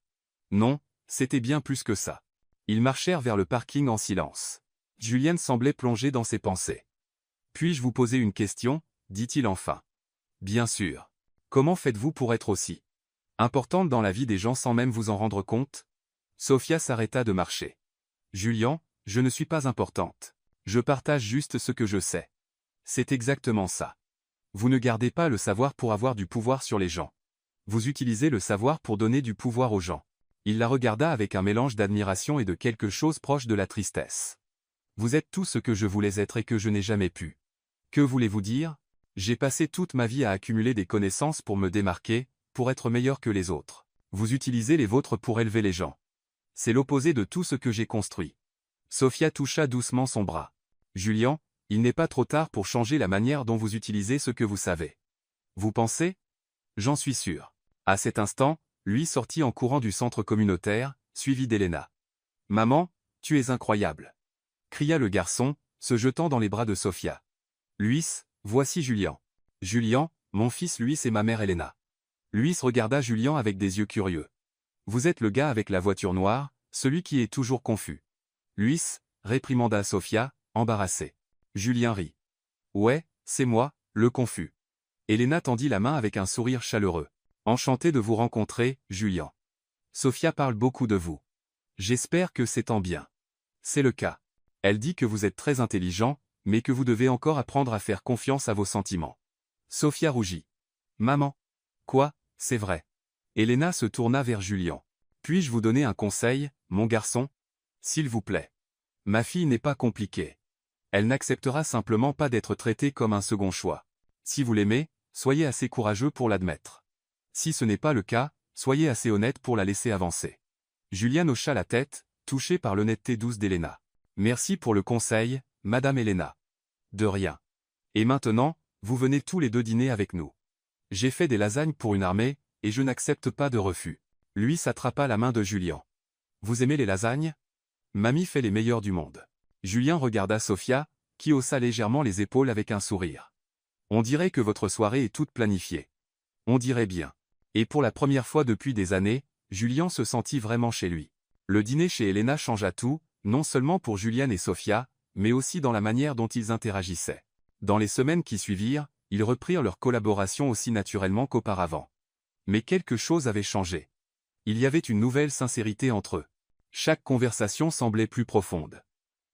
Non, c'était bien plus que ça. Ils marchèrent vers le parking en silence. Julienne semblait plongée dans ses pensées. « Puis-je vous poser une question ?» dit-il enfin. « Bien sûr. Comment faites-vous pour être aussi importante dans la vie des gens sans même vous en rendre compte ?» Sophia s'arrêta de marcher. « Julien, je ne suis pas importante. Je partage juste ce que je sais. C'est exactement ça. Vous ne gardez pas le savoir pour avoir du pouvoir sur les gens. Vous utilisez le savoir pour donner du pouvoir aux gens. » Il la regarda avec un mélange d'admiration et de quelque chose proche de la tristesse. « Vous êtes tout ce que je voulais être et que je n'ai jamais pu. Que voulez-vous dire? J'ai passé toute ma vie à accumuler des connaissances pour me démarquer, pour être meilleur que les autres. Vous utilisez les vôtres pour élever les gens. C'est l'opposé de tout ce que j'ai construit. » Sophia toucha doucement son bras. « Julien, il n'est pas trop tard pour changer la manière dont vous utilisez ce que vous savez. Vous pensez? J'en suis sûr. » À cet instant, lui sortit en courant du centre communautaire, suivi d'Elena. « Maman, tu es incroyable !» cria le garçon, se jetant dans les bras de Sophia. « Luis, voici Julien. Julien, mon fils Luis et ma mère Elena. » Luis regarda Julien avec des yeux curieux. « Vous êtes le gars avec la voiture noire, celui qui est toujours confus. » Luis, réprimanda Sophia, embarrassée. Julien rit. « Ouais, c'est moi, le confus. » Elena tendit la main avec un sourire chaleureux. « Enchanté de vous rencontrer, Julien. Sophia parle beaucoup de vous. J'espère que c'est tant bien. C'est le cas. Elle dit que vous êtes très intelligent, mais que vous devez encore apprendre à faire confiance à vos sentiments. » Sophia rougit. « Maman. Quoi, c'est vrai. » Elena se tourna vers Julien. « Puis-je vous donner un conseil, mon garçon? S'il vous plaît. Ma fille n'est pas compliquée. Elle n'acceptera simplement pas d'être traitée comme un second choix. Si vous l'aimez, soyez assez courageux pour l'admettre. Si ce n'est pas le cas, soyez assez honnête pour la laisser avancer. » Julien hocha la tête, touché par l'honnêteté douce d'Elena. Merci pour le conseil, Madame Elena. De rien. Et maintenant, vous venez tous les deux dîner avec nous. J'ai fait des lasagnes pour une armée, et je n'accepte pas de refus. Lui s'attrapa la main de Julien. Vous aimez les lasagnes? Mamie fait les meilleures du monde. Julien regarda Sophia, qui haussa légèrement les épaules avec un sourire. On dirait que votre soirée est toute planifiée. On dirait bien. Et pour la première fois depuis des années, Julien se sentit vraiment chez lui. Le dîner chez Elena changea tout, non seulement pour Julien et Sophia, mais aussi dans la manière dont ils interagissaient. Dans les semaines qui suivirent, ils reprirent leur collaboration aussi naturellement qu'auparavant. Mais quelque chose avait changé. Il y avait une nouvelle sincérité entre eux. Chaque conversation semblait plus profonde.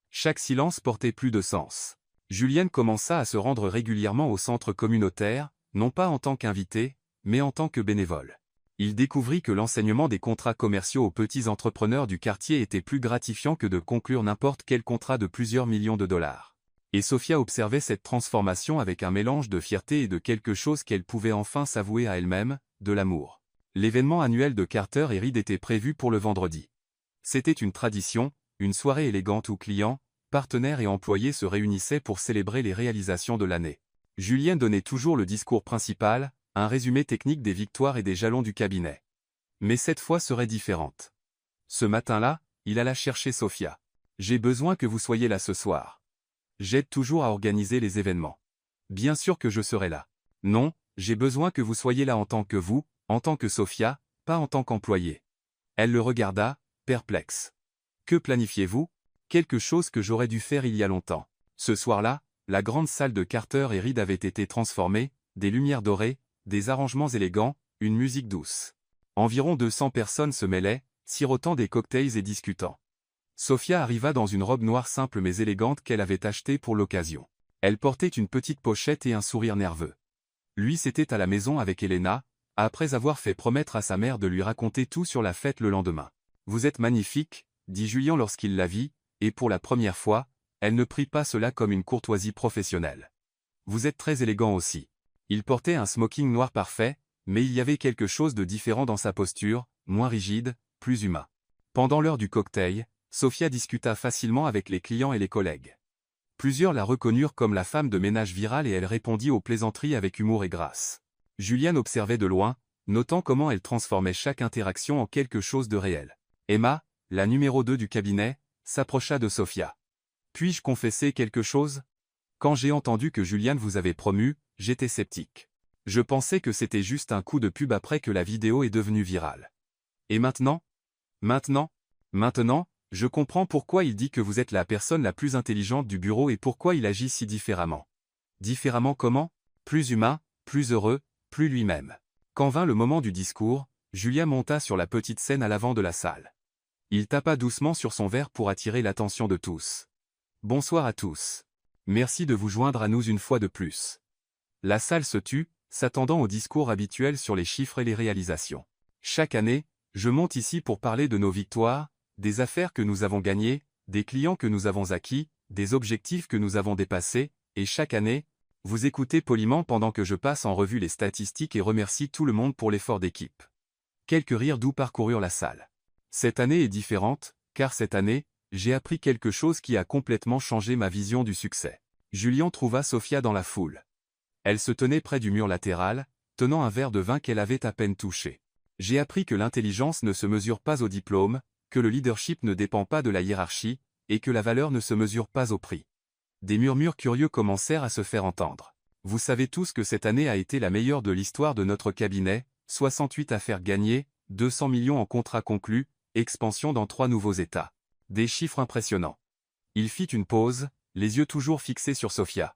Chaque silence portait plus de sens. Julienne commença à se rendre régulièrement au centre communautaire, non pas en tant qu'invité, mais en tant que bénévole. Il découvrit que l'enseignement des contrats commerciaux aux petits entrepreneurs du quartier était plus gratifiant que de conclure n'importe quel contrat de plusieurs millions de dollars. Et Sophia observait cette transformation avec un mélange de fierté et de quelque chose qu'elle pouvait enfin s'avouer à elle-même, de l'amour. L'événement annuel de Carter et Reed était prévu pour le vendredi. C'était une tradition, une soirée élégante où clients, partenaires et employés se réunissaient pour célébrer les réalisations de l'année. Julien donnait toujours le discours principal, un résumé technique des victoires et des jalons du cabinet. Mais cette fois serait différente. Ce matin-là, il alla chercher Sophia. « J'ai besoin que vous soyez là ce soir. J'aide toujours à organiser les événements. Bien sûr que je serai là. Non, j'ai besoin que vous soyez là en tant que vous, en tant que Sophia, pas en tant qu'employé. » Elle le regarda, perplexe. « Que planifiez-vous? Quelque chose que j'aurais dû faire il y a longtemps. » Ce soir-là, la grande salle de Carter et Reed avait été transformée, des lumières dorées, des arrangements élégants, une musique douce. Environ 200 personnes se mêlaient, sirotant des cocktails et discutant. Sophia arriva dans une robe noire simple mais élégante qu'elle avait achetée pour l'occasion. Elle portait une petite pochette et un sourire nerveux. Lui s'était à la maison avec Elena, après avoir fait promettre à sa mère de lui raconter tout sur la fête le lendemain. « Vous êtes magnifique, » dit Julien lorsqu'il la vit, et pour la première fois, elle ne prit pas cela comme une courtoisie professionnelle. « Vous êtes très élégant aussi. » Il portait un smoking noir parfait, mais il y avait quelque chose de différent dans sa posture, moins rigide, plus humain. Pendant l'heure du cocktail, Sophia discuta facilement avec les clients et les collègues. Plusieurs la reconnurent comme la femme de ménage virale et elle répondit aux plaisanteries avec humour et grâce. Julien observait de loin, notant comment elle transformait chaque interaction en quelque chose de réel. Emma, la numéro 2 du cabinet, s'approcha de Sophia. « Puis-je confesser quelque chose? Quand j'ai entendu que Juliane vous avait promu, j'étais sceptique. Je pensais que c'était juste un coup de pub après que la vidéo est devenue virale. Et maintenant? Maintenant, je comprends pourquoi il dit que vous êtes la personne la plus intelligente du bureau et pourquoi il agit si différemment. » Différemment comment? Plus humain, plus heureux, plus lui-même. Quand vint le moment du discours, Julien monta sur la petite scène à l'avant de la salle. Il tapa doucement sur son verre pour attirer l'attention de tous. « Bonsoir à tous. Merci de vous joindre à nous une fois de plus. » La salle se tut, s'attendant au discours habituel sur les chiffres et les réalisations. Chaque année, je monte ici pour parler de nos victoires, des affaires que nous avons gagnées, des clients que nous avons acquis, des objectifs que nous avons dépassés, et chaque année, vous écoutez poliment pendant que je passe en revue les statistiques et remercie tout le monde pour l'effort d'équipe. Quelques rires doux parcoururent la salle. Cette année est différente, car cette année, j'ai appris quelque chose qui a complètement changé ma vision du succès. Julien trouva Sophia dans la foule. Elle se tenait près du mur latéral, tenant un verre de vin qu'elle avait à peine touché. J'ai appris que l'intelligence ne se mesure pas au diplôme, que le leadership ne dépend pas de la hiérarchie, et que la valeur ne se mesure pas au prix. Des murmures curieux commencèrent à se faire entendre. Vous savez tous que cette année a été la meilleure de l'histoire de notre cabinet, 68 affaires gagnées, 200 millions en contrats conclus, expansion dans 3 nouveaux États. Des chiffres impressionnants. Il fit une pause, les yeux toujours fixés sur Sophia.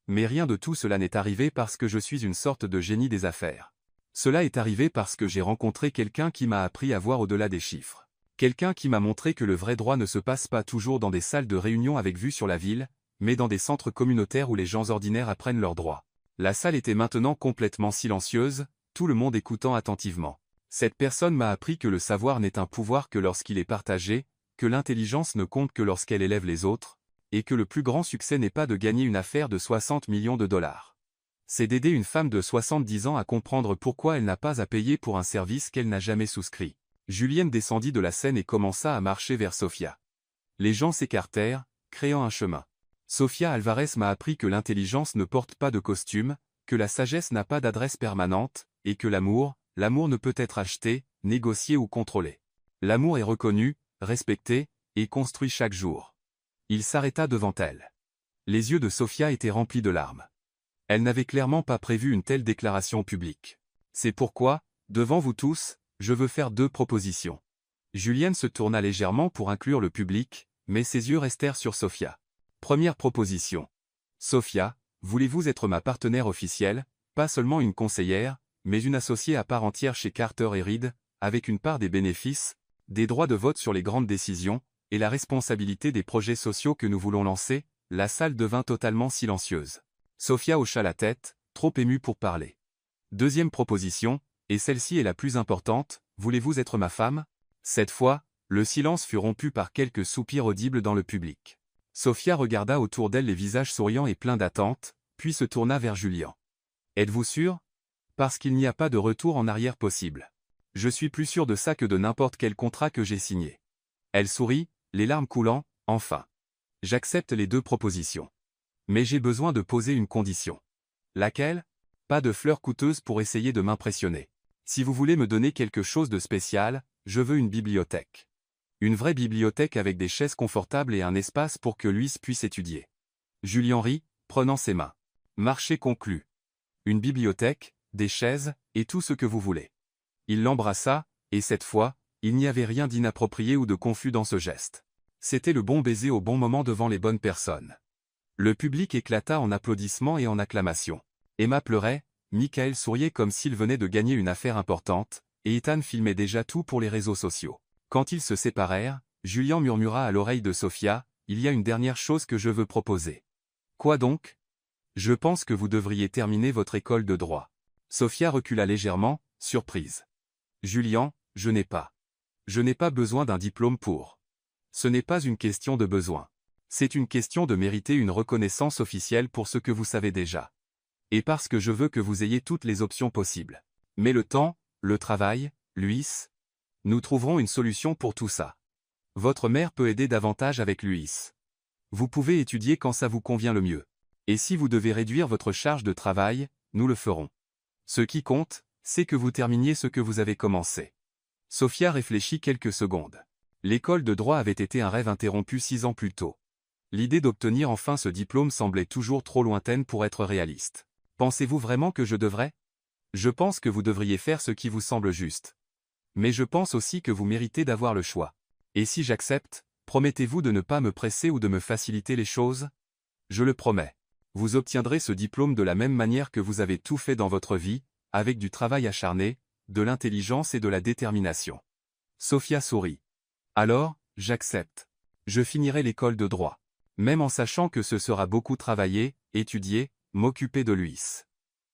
Mais rien de tout cela n'est arrivé parce que je suis une sorte de génie des affaires. Cela est arrivé parce que j'ai rencontré quelqu'un qui m'a appris à voir au-delà des chiffres. Quelqu'un qui m'a montré que le vrai droit ne se passe pas toujours dans des salles de réunion avec vue sur la ville, mais dans des centres communautaires où les gens ordinaires apprennent leurs droits. La salle était maintenant complètement silencieuse, tout le monde écoutant attentivement. Cette personne m'a appris que le savoir n'est un pouvoir que lorsqu'il est partagé, que l'intelligence ne compte que lorsqu'elle élève les autres, et que le plus grand succès n'est pas de gagner une affaire de 60 millions de dollars. C'est d'aider une femme de 70 ans à comprendre pourquoi elle n'a pas à payer pour un service qu'elle n'a jamais souscrit. Julienne descendit de la scène et commença à marcher vers Sophia. Les gens s'écartèrent, créant un chemin. Sofia Alvarez m'a appris que l'intelligence ne porte pas de costume, que la sagesse n'a pas d'adresse permanente, et que l'amour ne peut être acheté, négocié ou contrôlé. L'amour est reconnu, respecté, et construit chaque jour. Il s'arrêta devant elle. Les yeux de Sofia étaient remplis de larmes. Elle n'avait clairement pas prévu une telle déclaration publique. C'est pourquoi, devant vous tous, je veux faire 2 propositions. Julienne se tourna légèrement pour inclure le public, mais ses yeux restèrent sur Sofia. Première proposition. Sofia, voulez-vous être ma partenaire officielle, pas seulement une conseillère, mais une associée à part entière chez Carter & Reed, avec une part des bénéfices, des droits de vote sur les grandes décisions, et la responsabilité des projets sociaux que nous voulons lancer? La salle devint totalement silencieuse. Sofia hocha la tête, trop émue pour parler. Deuxième proposition, et celle-ci est la plus importante, voulez-vous être ma femme? Cette fois, le silence fut rompu par quelques soupirs audibles dans le public. Sofia regarda autour d'elle les visages souriants et pleins d'attente, puis se tourna vers Julien. Êtes-vous sûr? Parce qu'il n'y a pas de retour en arrière possible. Je suis plus sûr de ça que de n'importe quel contrat que j'ai signé. Elle sourit, les larmes coulant, enfin. J'accepte les 2 propositions. Mais j'ai besoin de poser une condition. Laquelle? Pas de fleurs coûteuses pour essayer de m'impressionner. Si vous voulez me donner quelque chose de spécial, je veux une bibliothèque. Une vraie bibliothèque avec des chaises confortables et un espace pour que Luis puisse étudier. Julien rit, prenant ses mains. Marché conclu. Une bibliothèque, des chaises, et tout ce que vous voulez. Il l'embrassa, et cette fois, il n'y avait rien d'inapproprié ou de confus dans ce geste. C'était le bon baiser au bon moment devant les bonnes personnes. Le public éclata en applaudissements et en acclamations. Emma pleurait, Michael souriait comme s'il venait de gagner une affaire importante, et Ethan filmait déjà tout pour les réseaux sociaux. Quand ils se séparèrent, Julien murmura à l'oreille de Sofia, « Il y a une dernière chose que je veux proposer. » Quoi donc? Je pense que vous devriez terminer votre école de droit. Sofia recula légèrement, surprise. Julien, je n'ai pas besoin d'un diplôme pour. Ce n'est pas une question de besoin. C'est une question de mériter une reconnaissance officielle pour ce que vous savez déjà. Et parce que je veux que vous ayez toutes les options possibles. Mais le temps, le travail, Luis, nous trouverons une solution pour tout ça. Votre mère peut aider davantage avec Luis. Vous pouvez étudier quand ça vous convient le mieux. Et si vous devez réduire votre charge de travail, nous le ferons. Ce qui compte, c'est que vous terminiez ce que vous avez commencé. Sofia réfléchit quelques secondes. L'école de droit avait été un rêve interrompu 6 ans plus tôt. L'idée d'obtenir enfin ce diplôme semblait toujours trop lointaine pour être réaliste. Pensez-vous vraiment que je devrais? Je pense que vous devriez faire ce qui vous semble juste. Mais je pense aussi que vous méritez d'avoir le choix. Et si j'accepte, promettez-vous de ne pas me presser ou de me faciliter les choses? Je le promets. Vous obtiendrez ce diplôme de la même manière que vous avez tout fait dans votre vie, avec du travail acharné, de l'intelligence et de la détermination. Sofia sourit. Alors, j'accepte. Je finirai l'école de droit. Même en sachant que ce sera beaucoup travailler, étudier, m'occuper de Luis.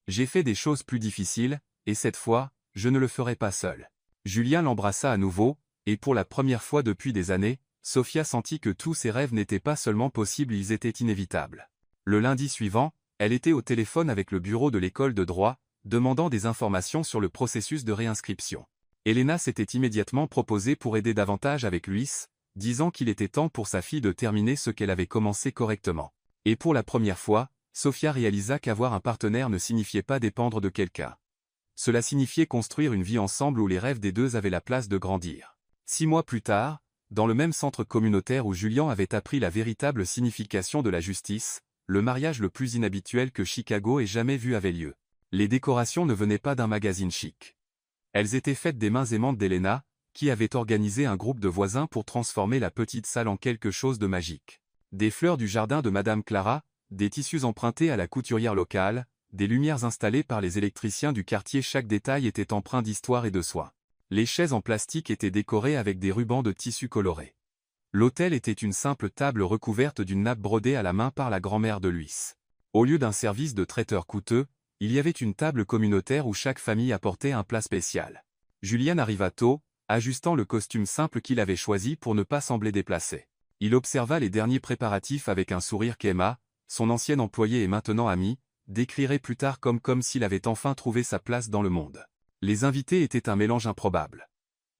J'ai fait des choses plus difficiles, et cette fois, je ne le ferai pas seul. Julien l'embrassa à nouveau, et pour la première fois depuis des années, Sofia sentit que tous ses rêves n'étaient pas seulement possibles, ils étaient inévitables. Le lundi suivant, elle était au téléphone avec le bureau de l'école de droit, demandant des informations sur le processus de réinscription. Elena s'était immédiatement proposée pour aider davantage avec Luis, disant qu'il était temps pour sa fille de terminer ce qu'elle avait commencé correctement. Et pour la première fois, Sofia réalisa qu'avoir un partenaire ne signifiait pas dépendre de quelqu'un. Cela signifiait construire une vie ensemble où les rêves des deux avaient la place de grandir. 6 mois plus tard, dans le même centre communautaire où Julien avait appris la véritable signification de la justice, le mariage le plus inhabituel que Chicago ait jamais vu avait lieu. Les décorations ne venaient pas d'un magazine chic. Elles étaient faites des mains aimantes d'Elena, qui avait organisé un groupe de voisins pour transformer la petite salle en quelque chose de magique. Des fleurs du jardin de Madame Clara, des tissus empruntés à la couturière locale, des lumières installées par les électriciens du quartier, chaque détail était empreint d'histoire et de soin. Les chaises en plastique étaient décorées avec des rubans de tissu colorés. L'autel était une simple table recouverte d'une nappe brodée à la main par la grand-mère de Luis. Au lieu d'un service de traiteur coûteux, il y avait une table communautaire où chaque famille apportait un plat spécial. Julien arriva tôt, ajustant le costume simple qu'il avait choisi pour ne pas sembler déplacé. Il observa les derniers préparatifs avec un sourire qu'Emma, son ancienne employée et maintenant amie, décrirait plus tard comme s'il avait enfin trouvé sa place dans le monde. Les invités étaient un mélange improbable.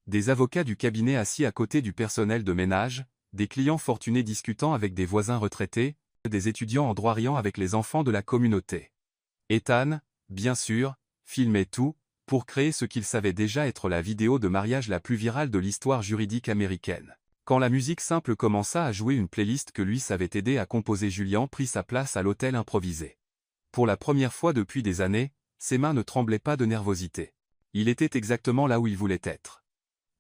Des avocats du cabinet assis à côté du personnel de ménage, des clients fortunés discutant avec des voisins retraités, des étudiants en droit riant avec les enfants de la communauté. Ethan, bien sûr, filmait tout, pour créer ce qu'il savait déjà être la vidéo de mariage la plus virale de l'histoire juridique américaine. Quand la musique simple commença à jouer, une playlist que Luis avait aidé à composer, Julian prit sa place à l'hôtel improvisé. Pour la première fois depuis des années, ses mains ne tremblaient pas de nervosité. Il était exactement là où il voulait être.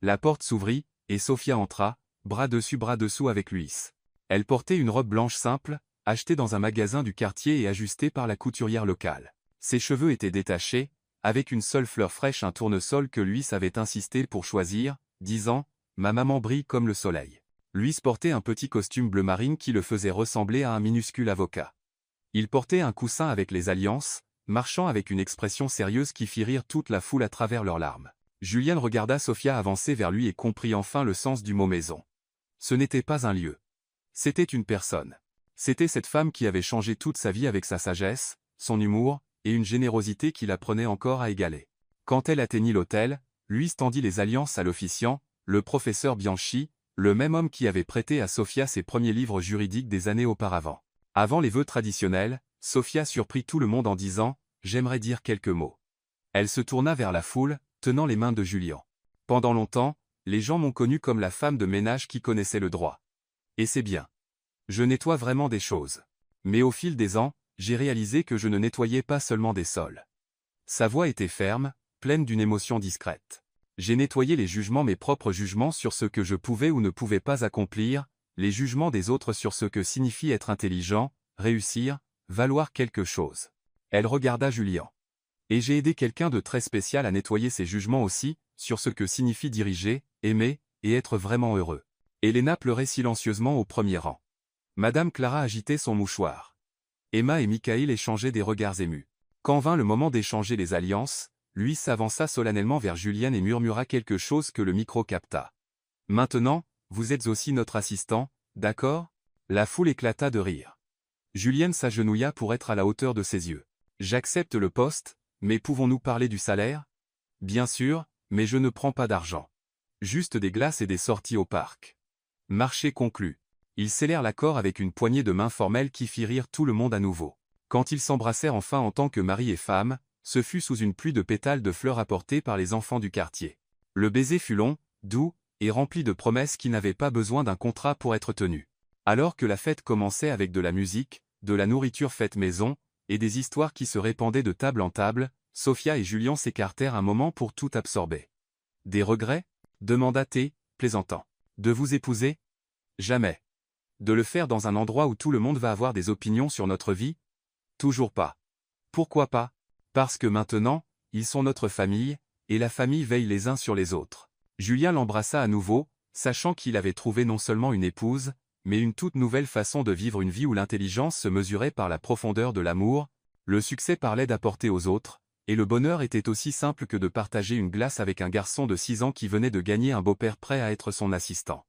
La porte s'ouvrit, et Sophia entra, bras dessus bras dessous avec Luis. Elle portait une robe blanche simple, achetée dans un magasin du quartier et ajustée par la couturière locale. Ses cheveux étaient détachés, avec une seule fleur fraîche, un tournesol que Luis avait insisté pour choisir, disant « Ma maman brille comme le soleil ». Luis portait un petit costume bleu marine qui le faisait ressembler à un minuscule avocat. Il portait un coussin avec les alliances, marchant avec une expression sérieuse qui fit rire toute la foule à travers leurs larmes. Julian regarda Sophia avancer vers lui et comprit enfin le sens du mot maison. Ce n'était pas un lieu. C'était une personne. C'était cette femme qui avait changé toute sa vie avec sa sagesse, son humour, et une générosité qui l'apprenait encore à égaler. Quand elle atteignit l'hôtel, Luis tendit les alliances à l'officiant, le professeur Bianchi, le même homme qui avait prêté à Sophia ses premiers livres juridiques des années auparavant. Avant les vœux traditionnels, Sophia surprit tout le monde en disant « J'aimerais dire quelques mots ». Elle se tourna vers la foule, tenant les mains de Julian. Pendant longtemps, les gens m'ont connue comme la femme de ménage qui connaissait le droit. Et c'est bien. Je nettoie vraiment des choses. Mais au fil des ans, j'ai réalisé que je ne nettoyais pas seulement des sols. Sa voix était ferme, pleine d'une émotion discrète. J'ai nettoyé les jugements, mes propres jugements sur ce que je pouvais ou ne pouvais pas accomplir, les jugements des autres sur ce que signifie être intelligent, réussir, valoir quelque chose. Elle regarda Julian. Et j'ai aidé quelqu'un de très spécial à nettoyer ses jugements aussi, sur ce que signifie diriger, aimer, et être vraiment heureux. Elena pleurait silencieusement au premier rang. Madame Clara agitait son mouchoir. Emma et Michael échangeaient des regards émus. Quand vint le moment d'échanger les alliances, Luis s'avança solennellement vers Julian et murmura quelque chose que le micro capta. « Maintenant, vous êtes aussi notre assistant, d'accord ?» La foule éclata de rire. Julian s'agenouilla pour être à la hauteur de ses yeux. « J'accepte le poste, mais pouvons-nous parler du salaire ?»« Bien sûr, mais je ne prends pas d'argent. Juste des glaces et des sorties au parc. » Marché conclu. Ils scellèrent l'accord avec une poignée de main formelle qui fit rire tout le monde à nouveau. Quand ils s'embrassèrent enfin en tant que mari et femme, ce fut sous une pluie de pétales de fleurs apportées par les enfants du quartier. Le baiser fut long, doux, et rempli de promesses qui n'avaient pas besoin d'un contrat pour être tenues. Alors que la fête commençait avec de la musique, de la nourriture faite maison, et des histoires qui se répandaient de table en table, Sophia et Julian s'écartèrent un moment pour tout absorber. « Des regrets ?» demanda T, plaisantant. « De vous épouser ? Jamais. De le faire dans un endroit où tout le monde va avoir des opinions sur notre vie ? Toujours pas. Pourquoi pas ? Parce que maintenant, ils sont notre famille, et la famille veille les uns sur les autres. » Julien l'embrassa à nouveau, sachant qu'il avait trouvé non seulement une épouse, mais une toute nouvelle façon de vivre une vie où l'intelligence se mesurait par la profondeur de l'amour, le succès par l'aide apportée aux autres, et le bonheur était aussi simple que de partager une glace avec un garçon de 6 ans qui venait de gagner un beau-père prêt à être son assistant.